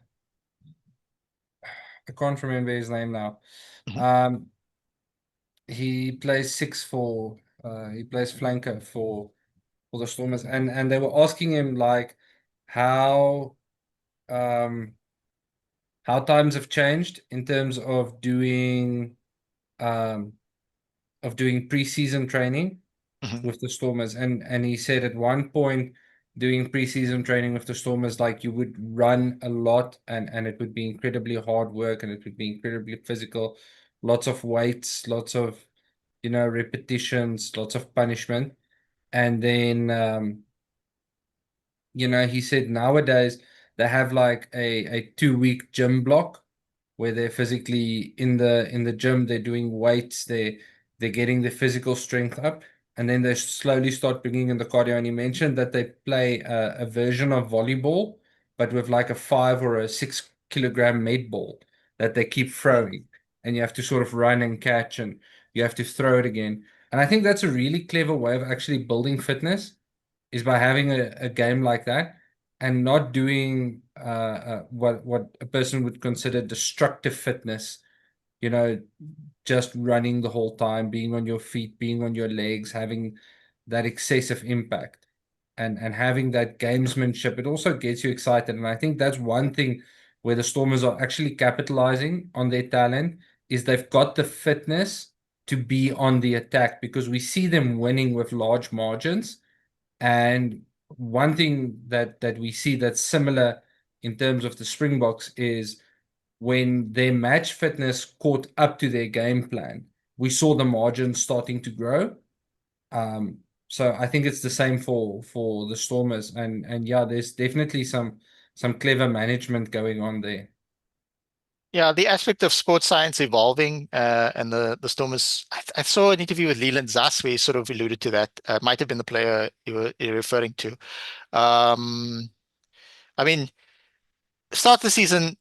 can't remember his name now. He plays 6'4". He plays flanker for the Stormers, and they were asking him like how times have changed in terms of doing preseason training with the Stormers, and he said at one point doing preseason training with the Stormers, like you would run a lot, and it would be incredibly hard work, and it would be incredibly physical, lots of weights, lots of repetitions, lots of punishment, and then he said nowadays they have like a 2-week gym block where they're physically in the gym, they're doing weights, they're getting their physical strength up, and then they slowly start bringing in the cardio. And he mentioned that they play a version of volleyball, but with like a 5 or a 6 kilogram med ball that they keep throwing, and you have to sort of run and catch, and you have to throw it again. And I think that's a really clever way of actually building fitness, is by having a game like that and not doing what a person would consider destructive fitness, just running the whole time, being on your feet, being on your legs, having that excessive impact, and having that gamesmanship. It also gets you excited. And I think that's one thing where the Stormers are actually capitalizing on their talent, is they've got the fitness to be on the attack, because we see them winning with large margins. And one thing that we see that's similar in terms of the Springboks is when their match fitness caught up to their game plan, we saw the margins starting to grow. So I think it's the same for the Stormers, and yeah, there's definitely some clever management going on there. Yeah, the aspect of sports science evolving, and the Stormers. I saw an interview with Leland Zass where he sort of alluded to that. Might have been the player you're referring to. I mean, start the season,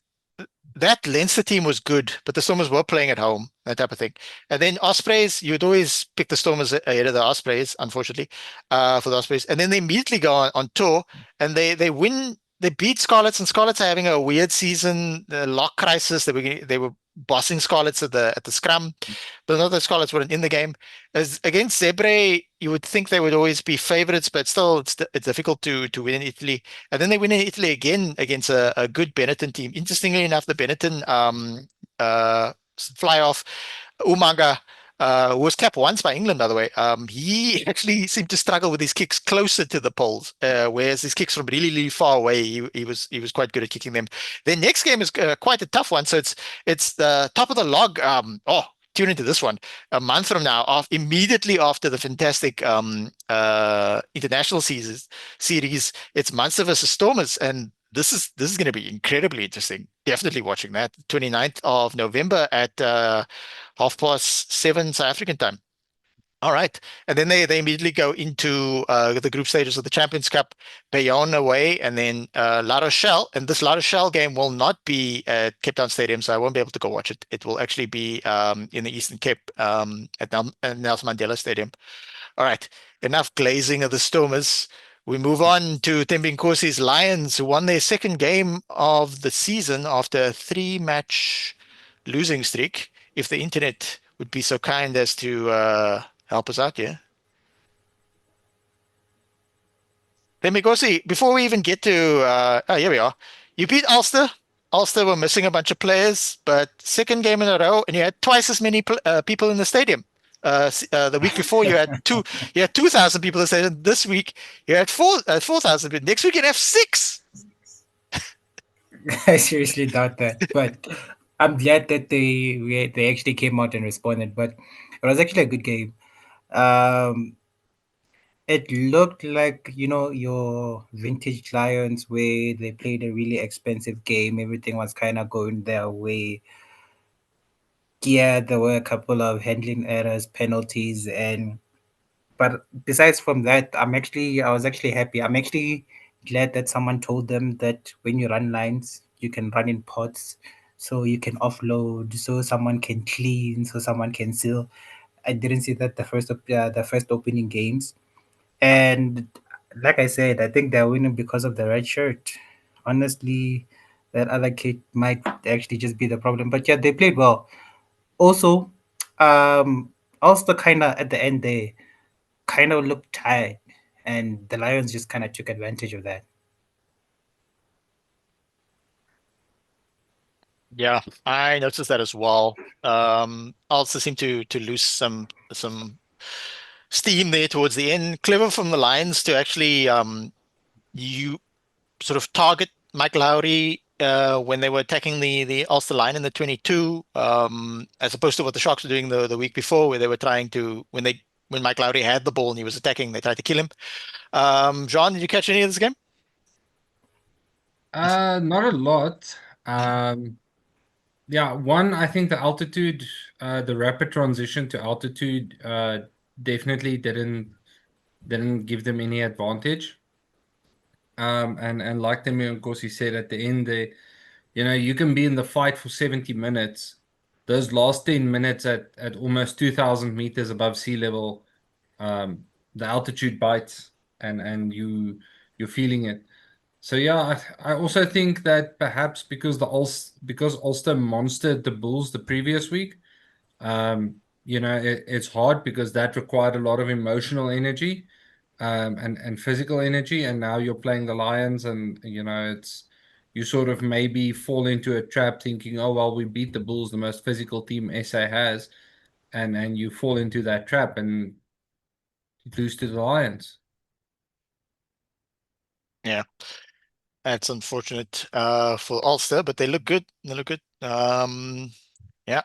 that Leinster team was good, but the Stormers were playing at home, that type of thing. And then Ospreys, you'd always pick the Stormers ahead of the Ospreys, unfortunately, for the Ospreys. And then they immediately go on tour, and they win. They beat Scarlets, and Scarlets are having a weird season, the lock crisis. They were bossing Scarlets at the scrum, but not that Scarlets weren't in the game. As against Zebre, you would think they would always be favourites, but still it's difficult to win in Italy. And then they win in Italy again against a good Benetton team. Interestingly enough, the Benetton fly off Umaga, who was capped once by England, by the way. He actually seemed to struggle with his kicks closer to the poles, whereas his kicks from really, really far away, he was quite good at kicking them. Their next game is quite a tough one, so it's the top of the log. Tune into this one a month from now, immediately after the fantastic international series. It's Munster versus Stormers, and this is going to be incredibly interesting. Definitely watching that. 29th of November at 7:30 South African time. All right. And then they immediately go into the group stages of the Champions Cup, Bayonne away, and then La Rochelle. And this La Rochelle game will not be at Cape Town Stadium, so I won't be able to go watch it. It will actually be in the Eastern Cape at Nelson Mandela Stadium. All right. Enough glazing of the Stormers. We move on to Thembinkhosi's Lions, who won their second game of the season after a 3-match losing streak. If the internet would be so kind as to help us out here. Thembinkosi, before we even get to... here we are. You beat Ulster. Ulster were missing a bunch of players, but second game in a row, and you had twice as many people in the stadium. The week before you had 2,000 people in the stadium. This week you had 4,000. Next week you have 6. I seriously doubt that, but I'm glad that they actually came out and responded. But it was actually a good game. it looked like, your vintage Lions where they played a really expensive game. Everything was kind of going their way. Yeah, there were a couple of handling errors, penalties, and but besides from that, I was actually happy. I'm actually glad that someone told them that when you run lines, you can run in pods, so you can offload, so someone can clean, so someone can seal. I didn't see that the first opening games, and like I said, I think they're winning because of the red shirt. Honestly, that other kid might actually just be the problem. But yeah, they played well. Also, Ulster kind of at the end they kind of looked tired, and the Lions just kind of took advantage of that. Yeah, I noticed that as well. Also seem to lose some steam there towards the end. Clever from the Lions to actually you sort of target Mike Lowry when they were attacking the Ulster line in the 22, as opposed to what the Sharks were doing the week before, where they were trying to when Mike Lowry had the ball and he was attacking, they tried to kill him. John, did you catch any of this game? Not a lot. Yeah, one, I think the altitude, the rapid transition to altitude, definitely didn't give them any advantage. And like Temi of course he said at the end there, you can be in the fight for 70 minutes. Those last 10 minutes at almost 2,000 meters above sea level, the altitude bites and you're feeling it. So yeah, I also think that perhaps because Ulster monstered the Bulls the previous week, it's hard because that required a lot of emotional energy, and physical energy, and now you're playing the Lions, and it's you sort of maybe fall into a trap thinking, oh well, we beat the Bulls, the most physical team SA has, and you fall into that trap and you lose to the Lions. Yeah, that's unfortunate for Ulster, but they look good. They look good. Yeah.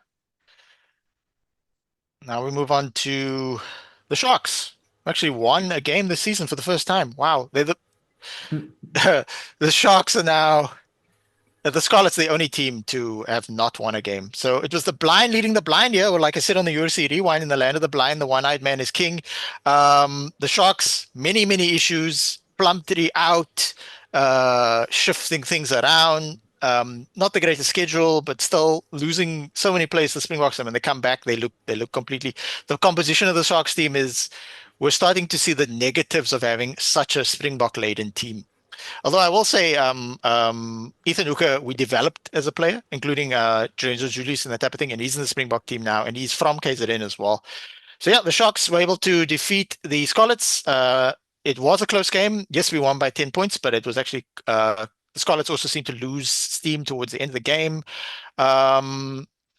Now we move on to the Sharks. Actually won a game this season for the first time. Wow. The Sharks are now the Scarlets the only team to have not won a game. So it was the blind leading the blind here, or like I said on the UFC Rewind, in the land of the blind, the one-eyed man is king. The Sharks, many issues, Plumtree out, shifting things around. Not the greatest schedule, but still losing so many players to Springboks. I mean, they come back, they look completely. The composition of the Sharks team is. We're starting to see the negatives of having such a Springbok-laden team. Although I will say, Ethan Hooker, we developed as a player, including Lorenzo Julius and that type of thing, and he's in the Springbok team now, and he's from KZN as well. So yeah, the Sharks were able to defeat the Scarlets. It was a close game. Yes, we won by 10 points, but it was actually the Scarlets also seemed to lose steam towards the end of the game.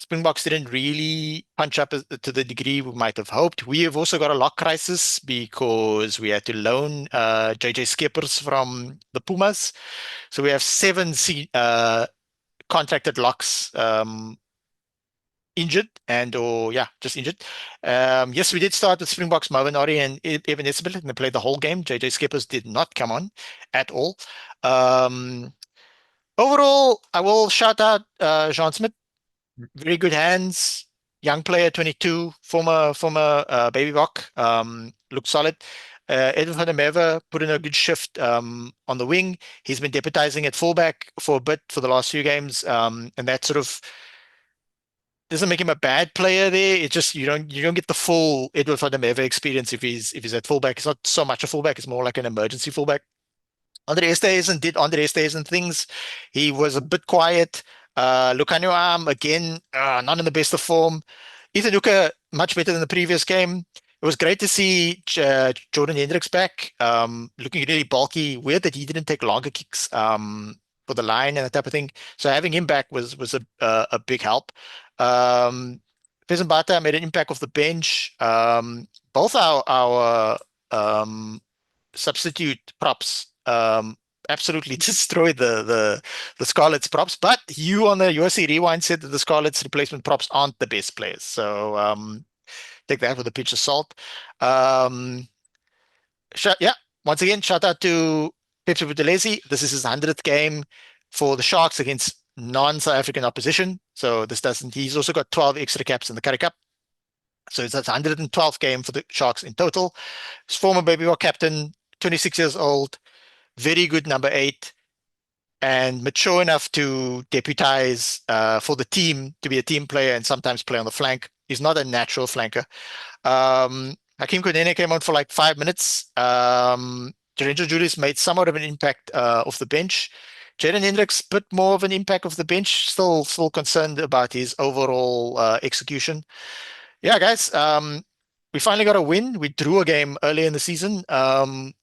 Springboks didn't really punch up to the degree we might have hoped. We have also got a lock crisis because we had to loan JJ Skippers from the Pumas. So we have 7 contracted locks injured just injured. Yes, we did start with Springboks, Mavanori and Evan Isabel, and they played the whole game. JJ Skippers did not come on at all. Overall, I will shout out Jean Smith. Very good hands, young player, 22, former Baby Bok, looked solid. Edwin van der Merwe put in a good shift on the wing. He's been deputizing at fullback for a bit for the last few games, and that sort of doesn't make him a bad player there. It's just you don't get the full Edwin van der Merwe experience if he's at fullback. It's not so much a fullback; it's more like an emergency fullback. Andre Esterhuizen did Andre Esterhuizen things. He was a bit quiet. Lucanio Am, again, not in the best of form. Ethan Hooker, much better than the previous game. It was great to see Jordan Hendricks back, looking really bulky. Weird that he didn't take longer kicks for the line and that type of thing. So having him back was a big help. Bata made an impact off the bench. Both our substitute props absolutely destroyed the Scarlets props. But you on the UFC Rewind said that the Scarlets replacement props aren't the best players. So take that with a pinch of salt. Yeah, once again, shout out to Pepsi Buthelezi. This is his 100th game for the Sharks against non-South African opposition. So this doesn't. He's also got 12 extra caps in the Currie Cup. So it's 112th game for the Sharks in total. His former Baby Rock captain, 26 years old, very good number 8, and mature enough to deputize for the team, to be a team player and sometimes play on the flank. He's not a natural flanker. Hakeem Konene came on for like 5 minutes. Lorenzo Julius made somewhat of an impact off the bench. Jaden Hendricks, bit more of an impact off the bench. Still concerned about his overall execution. Yeah, guys. We finally got a win. We drew a game early in the season.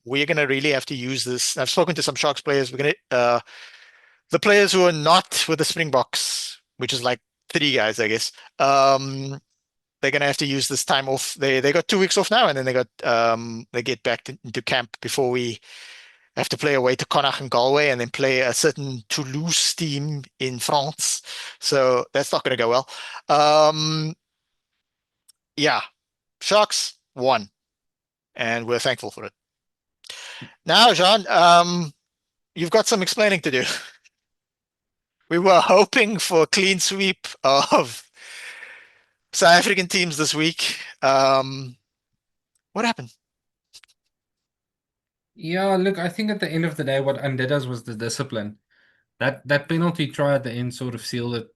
We're gonna really have to use this. I've spoken to some Sharks players. We're gonna the players who are not with the Springboks, which is like 3 guys, I guess. They're gonna have to use this time off. They got 2 weeks off now, and then they get back into camp before we have to play away to Connacht and Galway, and then play a certain Toulouse team in France. So that's not gonna go well. Yeah, Sharks won, and we're thankful for it. Now, Jean, you've got some explaining to do. We were hoping for a clean sweep of South African teams this week. What happened? Yeah, look, I think at the end of the day, what undid us was the discipline. That penalty try at the end sort of sealed it,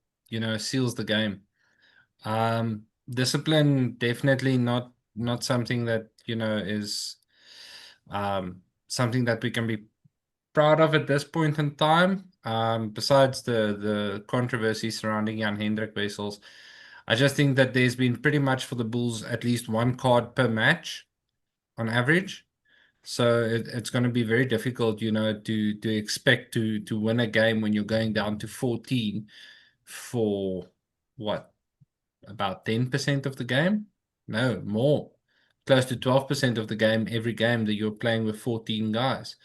seals the game. Discipline definitely not something that, is something that we can be proud of at this point in time. Besides the controversy surrounding Jan Hendrik Wessels, I just think that there's been pretty much for the Bulls at least 1 card per match on average. So it's going to be very difficult, to expect to win a game when you're going down to 14 for what, about 10% of the game? No, more. Close to 12% of the game every game that you're playing with 14 guys.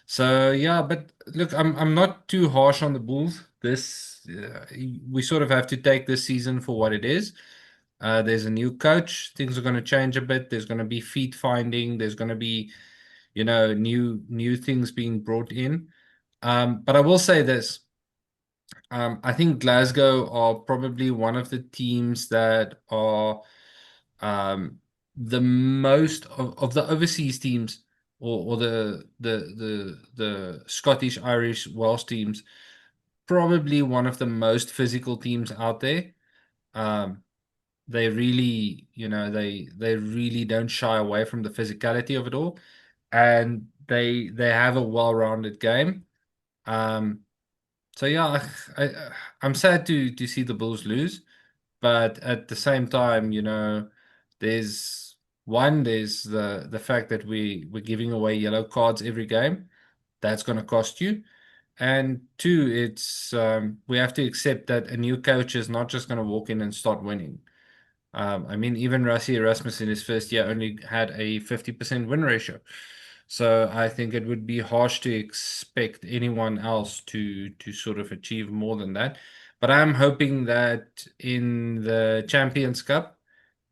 So yeah, but look, I'm not too harsh on the Bulls. We sort of have to take this season for what it is. There's a new coach. Things are going to change a bit. There's going to be feet finding. There's going to be, new things being brought in. But I will say this. I think Glasgow are probably one of the teams that are the most of the overseas teams, or the Scottish, Irish, Welsh teams, probably one of the most physical teams out there. They really, they really don't shy away from the physicality of it all, and they have a well-rounded game. So yeah, I'm sad to see the Bulls lose, but at the same time, there's the fact that we're giving away yellow cards every game. That's going to cost you. And 2, it's we have to accept that a new coach is not just going to walk in and start winning. I mean, even Rassie Erasmus in his first year only had a 50% win ratio. So I think it would be harsh to expect anyone else to sort of achieve more than that. But I'm hoping that in the Champions Cup,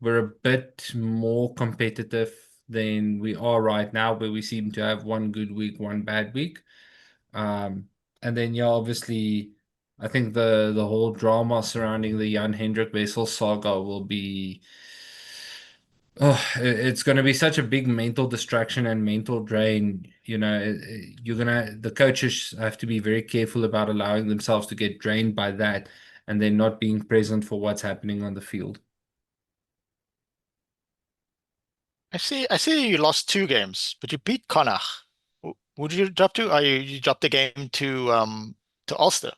we're a bit more competitive than we are right now, where we seem to have 1 good week, 1 bad week. And then, yeah, obviously, I think the whole drama surrounding the Jan Hendrik Wessels saga will be... it's going to be such a big mental distraction and mental drain. The coaches have to be very careful about allowing themselves to get drained by that, and then not being present for what's happening on the field. I see you lost 2 games, but you beat Connacht. Who did you drop to? You dropped the game to Ulster.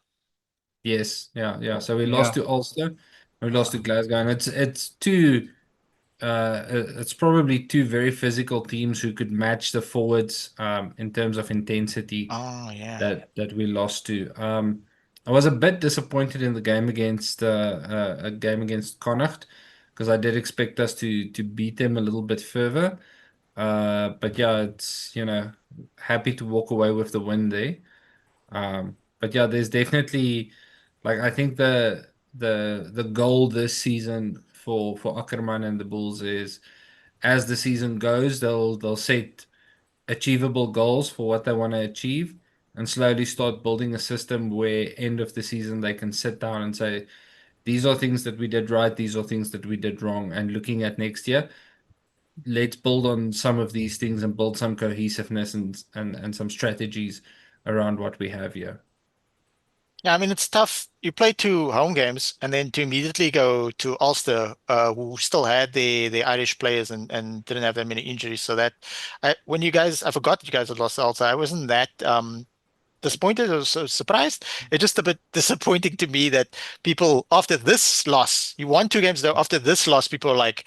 Yes, yeah. So we Yeah. lost to Ulster, we lost to Glasgow, and it's two. It's probably 2 very physical teams who could match the forwards in terms of intensity. Oh yeah. That we lost to. I was a bit disappointed in the game against Connacht, because I did expect us to beat them a little bit further. But yeah, it's happy to walk away with the win there. But yeah, there's definitely, like, I think the goal this season for Ackerman and the Bulls is, as the season goes, they'll set achievable goals for what they want to achieve, and slowly start building a system where end of the season they can sit down and say, these are things that we did right, these are things that we did wrong, and looking at next year, let's build on some of these things and build some cohesiveness and some strategies around what we have here. Yeah, I mean, it's tough. You play 2 home games and then to immediately go to Ulster, who still had the Irish players and didn't have that many injuries. So that I forgot that you guys had lost to Ulster. I wasn't that disappointed or so surprised. It's just a bit disappointing to me that people after this loss, you won 2 games though. After this loss, people are like,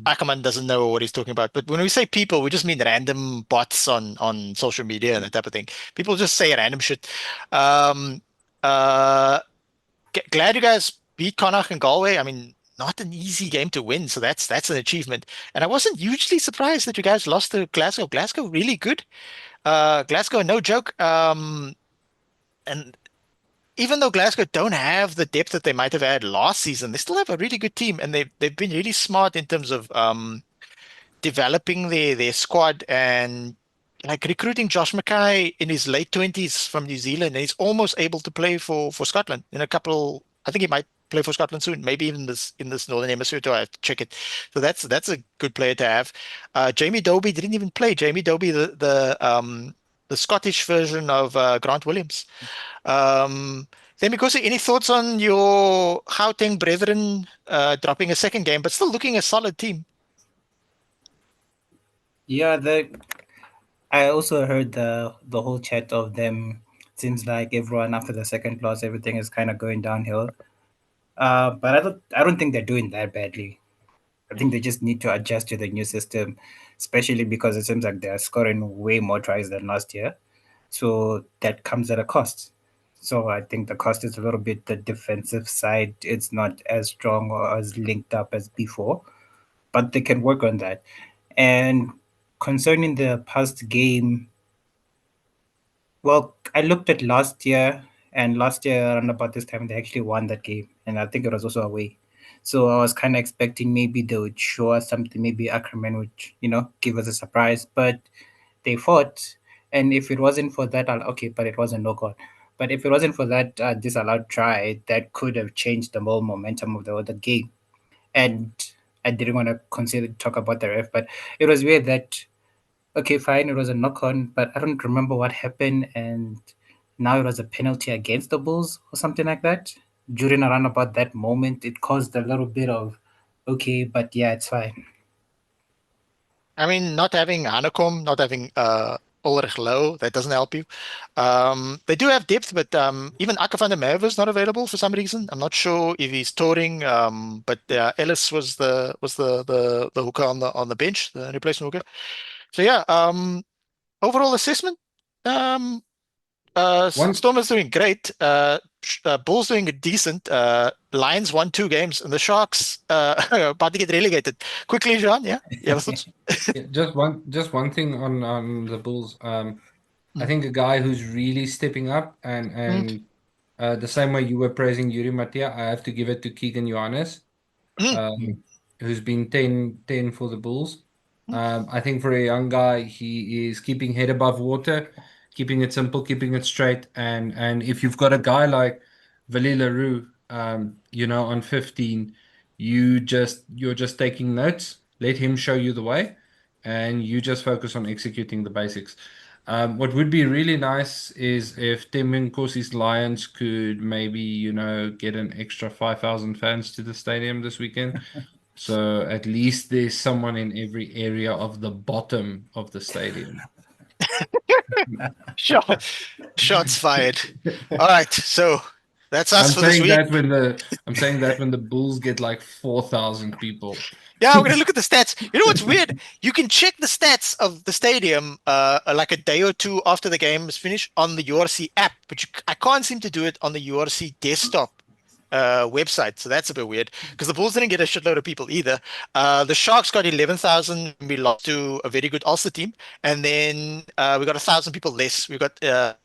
Ackerman doesn't know what he's talking about. But when we say people, we just mean random bots on social media and that type of thing. People just say random shit. Glad you guys beat Connacht and Galway. I mean, not an easy game to win, so that's an achievement. And I wasn't hugely surprised that you guys lost to Glasgow. Glasgow really good. Glasgow, no joke. And even though Glasgow don't have the depth that they might have had last season, they still have a really good team, and they've been really smart in terms of developing their squad and like recruiting Josh Mackay in his late 20s from New Zealand, and he's almost able to play for Scotland in a couple. I think he might play for Scotland soon, maybe even in this Northern Hemisphere too. I have to check it. So that's a good player to have. Jamie Dobie didn't even play. Jamie Dobie, the Scottish version of Grant Williams. Then, because any thoughts on your Gauteng brethren dropping a second game, but still looking a solid team? Yeah, I also heard the whole chat of them. Seems like everyone after the second loss, everything is kind of going downhill. But I don't think they're doing that badly. I think they just need to adjust to the new system, especially because it seems like they're scoring way more tries than last year. So that comes at a cost. So I think the cost is a little bit the defensive side. It's not as strong or as linked up as before, but they can work on that. And concerning the past game, well, I looked at last year, and last year around about this time they actually won that game, and I think it was also away. So I was kind of expecting maybe they would show us something. Maybe Ackerman would, give us a surprise, but they fought. And if it wasn't for that, okay, but it wasn't no goal. But if it wasn't for that disallowed try, that could have changed the whole momentum of the game. And I didn't want to consider talk about the ref, but it was weird that okay, fine, it was a knock on, but I don't remember what happened, and now it was a penalty against the Bulls or something like that. During around about that moment, it caused a little bit of okay, but yeah, it's fine. I mean, not having Hanekom, not having Ulrich Low, that doesn't help you. They do have depth, but even Akker van der Merwe is not available for some reason. I'm not sure if he's touring, but Ellis was the hooker on the bench, the replacement hooker. So yeah, overall assessment, Storm is doing great. Bulls doing decent. Lions won 2 games, and the Sharks are about to get relegated. Quickly, Jean, yeah, you have thoughts? Yeah, just one thing on the Bulls. I think a guy who's really stepping up and the same way you were praising Yuri Mattia, I have to give it to Keegan Ioannis, who's been 10 for the Bulls. I think for a young guy, he is keeping head above water, keeping it simple, keeping it straight. And if you've got a guy like Willie Leroux, on 15, you're just taking notes. Let him show you the way, and you just focus on executing the basics. What would be really nice is if Nkosi's Lions could maybe, get an extra 5,000 fans to the stadium this weekend. So at least there's someone in every area of the bottom of the stadium. Shots fired. All right, so that's us for this week. I'm saying that when the Bulls get like 4,000 people. Yeah, we're gonna look at the stats. You know what's weird? You can check the stats of the stadium like a day or two after the game is finished on the URC app, but I can't seem to do it on the URC desktop website. So that's a bit weird because the Bulls didn't get a shitload of people either. The Sharks got 11,000. We lost to a very good Ulster team, and then we got 1,000 people less. We got but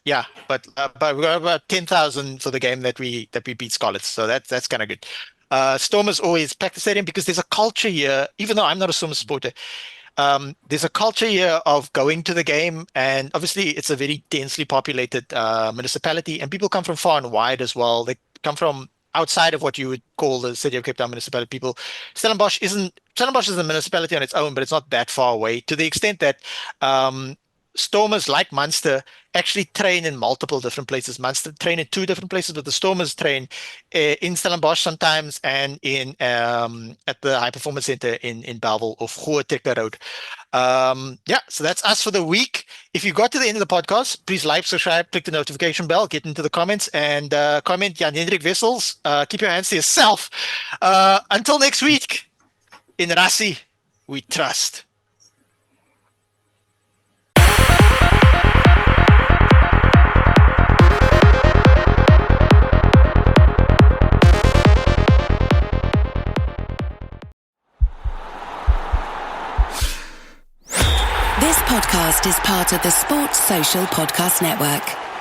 we got about 10,000 for the game that we beat Scarlets. So that's kind of good. Stormers always pack the stadium because there's a culture here. Even though I'm not a Stormers supporter, There's a culture here of going to the game, and obviously it's a very densely populated municipality, and people come from far and wide as well. They come from outside of what you would call the city of Cape Town municipality. People, Stellenbosch is a municipality on its own, but it's not that far away, to the extent that Stormers, like Munster, actually train in multiple different places. Munster train in 2 different places, but the Stormers train in Stellenbosch sometimes, and in at the High Performance Center in Bellville off Groot Trekker Road. Yeah, so that's us for the week. If you got to the end of the podcast, please like, subscribe, click the notification bell, get into the comments, and comment Jan Hendrik Wessels. Keep your hands to yourself. Until next week, in Rassie, we trust. This podcast is part of the Sports Social Podcast Network.